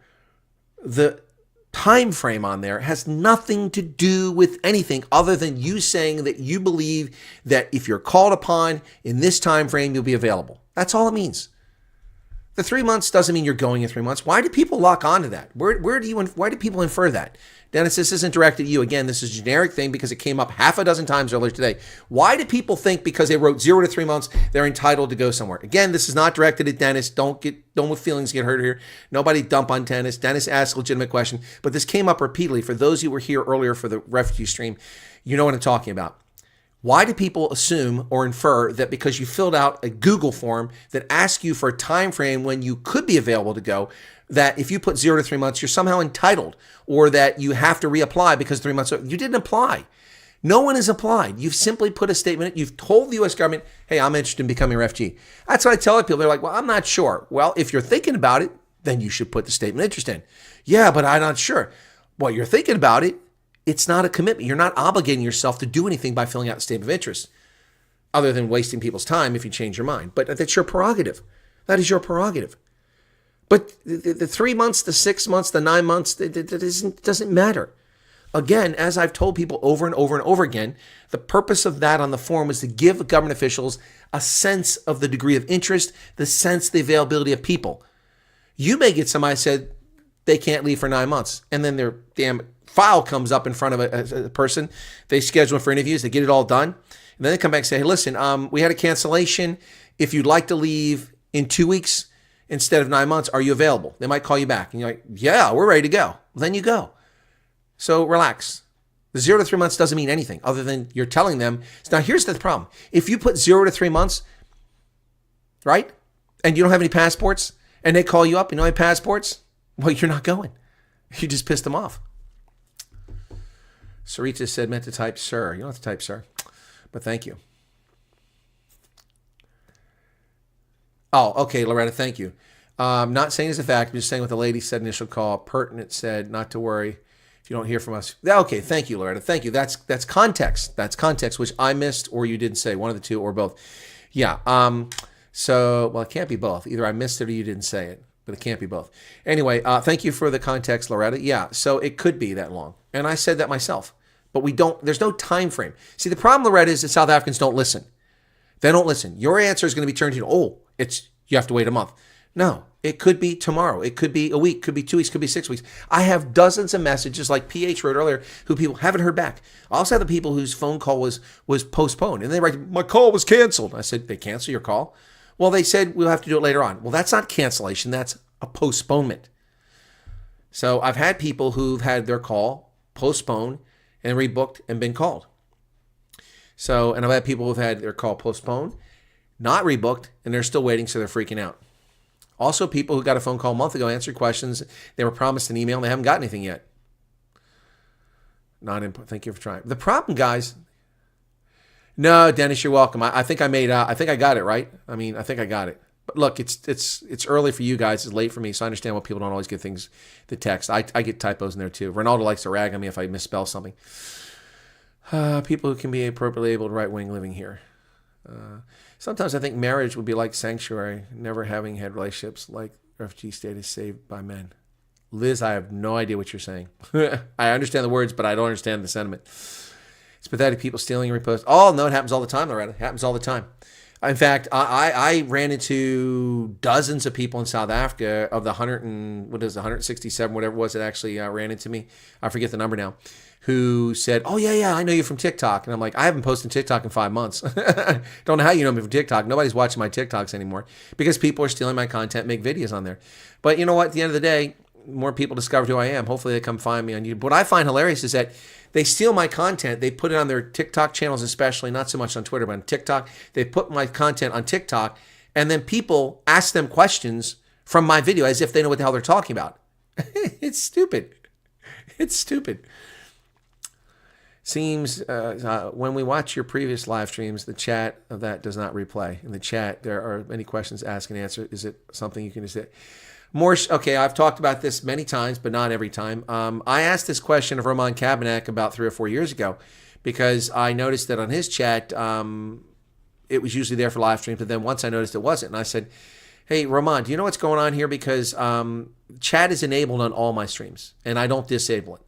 the time frame on there has nothing to do with anything other than you saying that you believe that if you're called upon in this time frame, you'll be available. That's all it means. The 3 months doesn't mean you're going in 3 months. Why do people lock onto that? Why do people infer that? Dennis, this isn't directed at you. Again, this is a generic thing because it came up half a dozen times earlier today. Why do people think because they wrote 0 to 3 months, they're entitled to go somewhere? Again, this is not directed at Dennis. Don't with feelings get hurt here. Nobody dump on Dennis. Dennis asked a legitimate question, but this came up repeatedly. For those who were here earlier for the refugee stream, you know what I'm talking about. Why do people assume or infer that because you filled out a Google form that asks you for a time frame when you could be available to go, that if you put 0 to 3 months, you're somehow entitled, or that you have to reapply because 3 months, you didn't apply. No one has applied. You've simply put a statement. You've told the U.S. government, hey, I'm interested in becoming a refugee. That's what I tell people. They're like, well, I'm not sure. Well, if you're thinking about it, then you should put the statement of interest in. Yeah, but I'm not sure. Well, you're thinking about it. It's not a commitment. You're not obligating yourself to do anything by filling out a statement of interest, other than wasting people's time if you change your mind. But that's your prerogative. That is your prerogative. But the 3 months, the 6 months, the 9 months, that doesn't matter. Again, as I've told people over and over and over again, the purpose of that on the form was to give government officials a sense of the degree of interest, the sense, the availability of people. You may get somebody said they can't leave for 9 months, and then their damn file comes up in front of a person. They schedule for interviews. They get it all done. And then they come back and say, hey, listen, we had a cancellation. If you'd like to leave in 2 weeks instead of 9 months, are you available? They might call you back. And you're like, yeah, we're ready to go. Well, then you go. So relax. The 0 to 3 months doesn't mean anything other than you're telling them. Now, here's the problem. If you put 0 to 3 months, right, and you don't have any passports, and they call you up and you don't have passports, well, you're not going. You just pissed them off. Sarita said, meant to type sir. You don't have to type sir, but thank you. Oh, okay, Loretta, thank you. Not saying it's a fact, I'm just saying what the lady said initial call. Pertinent said, not to worry if you don't hear from us. Okay, thank you, Loretta. Thank you. That's context. That's context, which I missed or you didn't say. One of the two or both. Yeah. So, well, it can't be both. Either I missed it or you didn't say it, but it can't be both. Anyway, thank you for the context, Loretta. Yeah, so it could be that long. And I said that myself. But there's no time frame. See, the problem, Loretta, is that South Africans don't listen. They don't listen. Your answer is going to be turned into, you have to wait a month. No, it could be tomorrow. It could be a week, could be 2 weeks, could be 6 weeks. I have dozens of messages like PH wrote earlier who people haven't heard back. I also have the people whose phone call was postponed. And they write, my call was canceled. I said, they cancel your call? Well, they said we'll have to do it later on. Well, that's not cancellation. That's a postponement. So I've had people who've had their call postponed and rebooked and been called. So, and I've had people who've had their call postponed, not rebooked, and they're still waiting, so they're freaking out. Also, people who got a phone call a month ago, answered questions, they were promised an email, and they haven't got anything yet. Not input. Thank you for trying. The problem, guys. No, Dennis, you're welcome. I think I got it right. I think I got it. But look, it's early for you guys. It's late for me, so I understand why people don't always get things, the text. I get typos in there too. Ronaldo likes to rag on me if I misspell something. People who can be appropriately able to right-wing living here. Sometimes I think marriage would be like sanctuary, never having had relationships like refugee status saved by men. Liz, I have no idea what you're saying. I understand the words, but I don't understand the sentiment. It's pathetic, people stealing and repost. Oh, no, it happens all the time, Loretta. It happens all the time. In fact, I ran into dozens of people in South Africa of the 167, whatever it was that actually ran into me. I forget the number now. Who said, oh, yeah, I know you from TikTok. And I'm like, I haven't posted TikTok in 5 months. Don't know how you know me from TikTok. Nobody's watching my TikToks anymore because people are stealing my content, make videos on there. But you know what? At the end of the day, more people discovered who I am. Hopefully they come find me on YouTube. What I find hilarious is that they steal my content. They put it on their TikTok channels, especially, not so much on Twitter, but on TikTok. They put my content on TikTok, and then people ask them questions from my video as if they know what the hell they're talking about. It's stupid. It's stupid. Seems when we watch your previous live streams, the chat of that does not replay. In the chat, there are many questions asked and answered. Is it something you can just say? More, okay, I've talked about this many times, but not every time. I asked this question of Roman Kabanak about 3 or 4 years ago because I noticed that on his chat, it was usually there for live streams, but then once I noticed it wasn't. And I said, hey, Roman, do you know what's going on here? Because chat is enabled on all my streams, and I don't disable it.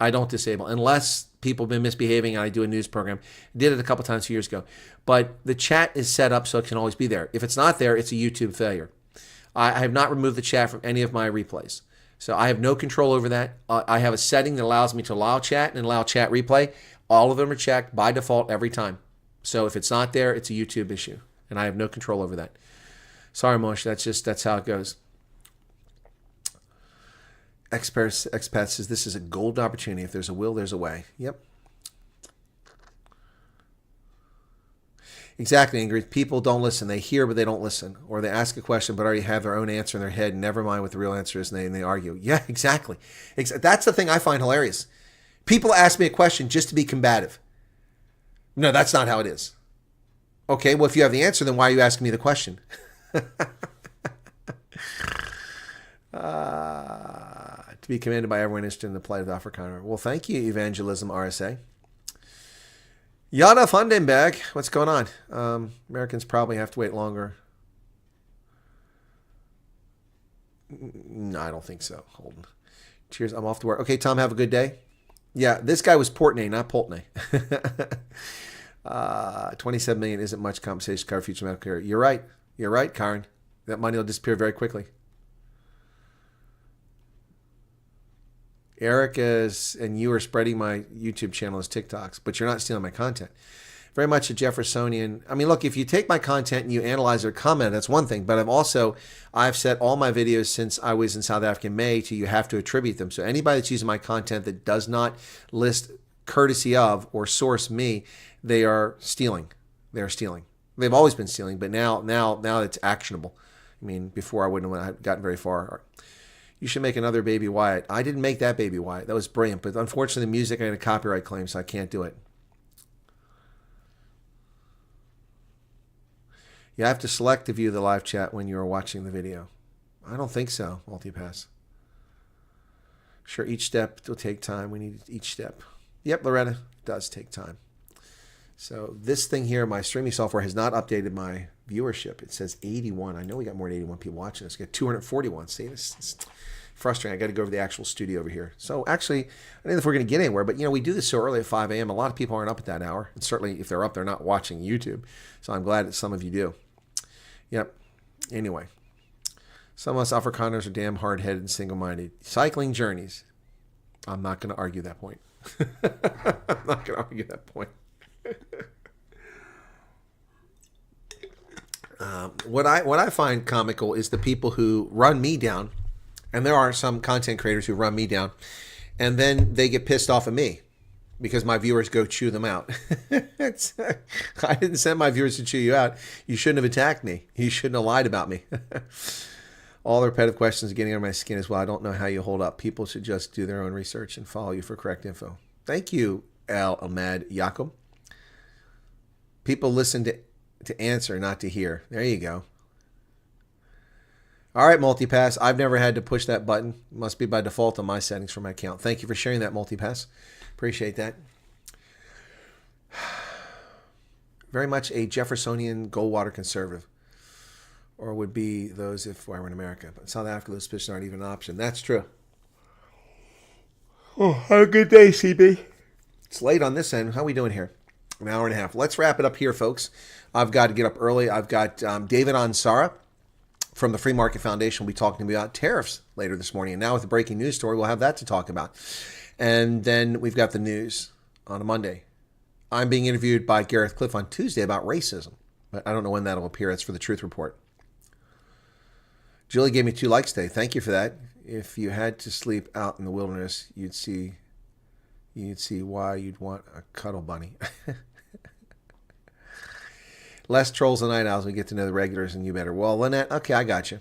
I don't disable unless people have been misbehaving and I do a news program. I did it a couple times 2 years ago. But the chat is set up so it can always be there. If it's not there, it's a YouTube failure. I have not removed the chat from any of my replays. So I have no control over that. I have a setting that allows me to allow chat and allow chat replay. All of them are checked by default every time. So if it's not there, it's a YouTube issue. And I have no control over that. Sorry, Moshe. That's how it goes. Expat says, this is a golden opportunity. If there's a will, there's a way. Yep. Exactly, Ingrid. People don't listen. They hear, but they don't listen. Or they ask a question, but already have their own answer in their head, and never mind what the real answer is, and they argue. Yeah, exactly. That's the thing I find hilarious. People ask me a question just to be combative. No, that's not how it is. Okay, well, if you have the answer, then why are you asking me the question? To be commended by everyone interested in the plight of the Afrikaner. Well, thank you, Evangelism RSA. Yada Fundenberg, what's going on? Americans probably have to wait longer. No, I don't think so. Hold on. Cheers, I'm off to work. Okay, Tom, have a good day. Yeah, this guy was Portney, not Poltney. 27 million isn't much compensation to cover future medical care. You're right. You're right, Karen. That money will disappear very quickly. Eric and you are spreading my YouTube channel as TikToks, but you're not stealing my content. Very much a Jeffersonian. I mean, look, if you take my content and you analyze or comment, that's one thing. But I've set all my videos since I was in South Africa in May to you have to attribute them. So anybody that's using my content that does not list courtesy of or source me, they are stealing. They're stealing. They've always been stealing, but now it's actionable. I mean, before I wouldn't have gotten very far. You should make another Baby Wyatt. I didn't make that Baby Wyatt. That was brilliant. But unfortunately, the music, I had a copyright claim, so I can't do it. You have to select to view the live chat when you are watching the video. I don't think so, Multipass. Sure, each step will take time. We need each step. Yep, Loretta, it does take time. So this thing here, my streaming software has not updated my viewership. It says 81. I know we got more than 81 people watching this. We got 241. See, this is frustrating. I got to go over the actual studio over here. So actually, I don't know if we're going to get anywhere, but we do this so early at 5 a.m. A lot of people aren't up at that hour. And certainly if they're up, they're not watching YouTube. So I'm glad that some of you do. Yep. Anyway, some of us Afrikaners are damn hard-headed and single-minded. Cycling journeys. I'm not going to argue that point. I'm not going to argue that point. What I find comical is the people who run me down, and there are some content creators who run me down, and then they get pissed off at me because my viewers go chew them out. I didn't send my viewers to chew you out. You shouldn't have attacked me. You shouldn't have lied about me. All the repetitive questions are getting under my skin as well. I don't know how you hold up. People should just do their own research and follow you for correct info. Thank you, Al Ahmad Yacob. People listen to answer, not to hear. There you go. All right, Multipass. I've never had to push that button. Must be by default on my settings for my account. Thank you for sharing that, Multipass. Appreciate that. Very much a Jeffersonian Goldwater conservative. Or would be those if I were in America. But in South Africa, those positions aren't even an option. That's true. Oh, have a good day, CB. It's late on this end. How are we doing here? An hour and a half. Let's wrap it up here, folks. I've got to get up early. I've got David Ansara from the Free Market Foundation will be talking to me about tariffs later this morning. And now with the breaking news story, we'll have that to talk about. And then we've got the news on a Monday. I'm being interviewed by Gareth Cliff on Tuesday about racism. But I don't know when that'll appear. That's for the Truth Report. Julie gave me 2 likes today. Thank you for that. If you had to sleep out in the wilderness, you'd see why you'd want a cuddle bunny. Less trolls and night owls. We get to know the regulars and you better. Well, Lynette, okay, I got you.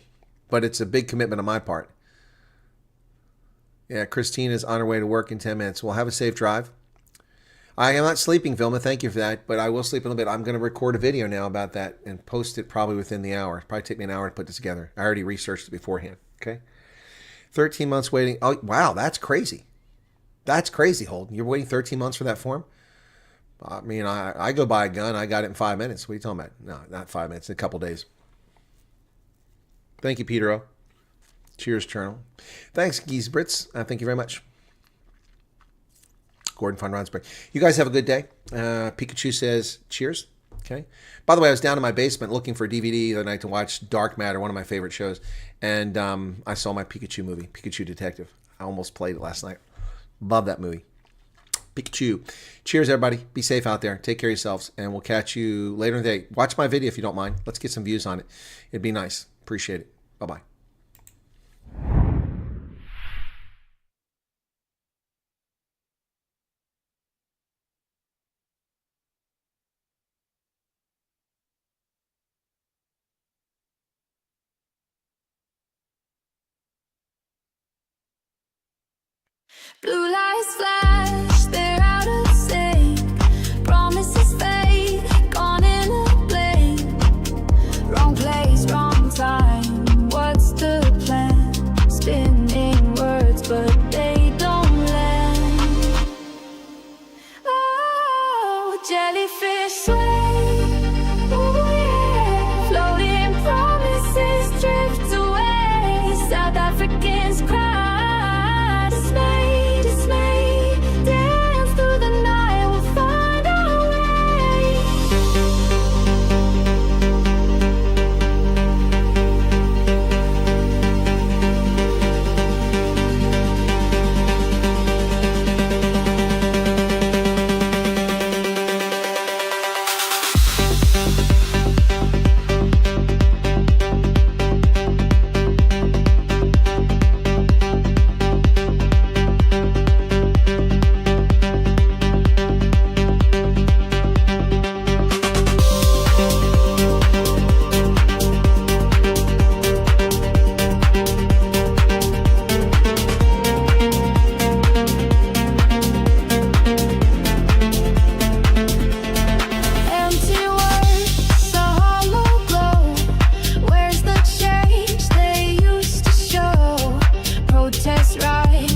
But it's a big commitment on my part. Yeah, Christine is on her way to work in 10 minutes. Well, have a safe drive. I am not sleeping, Vilma. Thank you for that. But I will sleep a little bit. I'm going to record a video now about that and post it probably within the hour. It'll probably take me an hour to put this together. I already researched it beforehand. Okay. 13 months waiting. Oh, wow. That's crazy. That's crazy, Holden. You're waiting 13 months for that form? I mean, I go buy a gun. I got it in 5 minutes. What are you talking about? No, not 5 minutes. In a couple days. Thank you, Peter O. Cheers, Journal. Thanks, Geese Brits. Thank you very much. Gordon von Ronsberg. You guys have a good day. Pikachu says cheers. Okay. By the way, I was down in my basement looking for a DVD the other night to watch Dark Matter, one of my favorite shows. And I saw my Pikachu movie, Pikachu Detective. I almost played it last night. Love that movie. Pikachu. Cheers, everybody. Be safe out there. Take care of yourselves. And we'll catch you later in the day. Watch my video if you don't mind. Let's get some views on it. It'd be nice. Appreciate it. Bye-bye. Blue lights flash, they're out of sync. Promises fade, gone in a blink. Wrong place, wrong time. What's the plan? Spinning words, but they don't land. Oh, jellyfish sway. Ooh, yeah. Floating promises drift away. South Africans cry. Protest right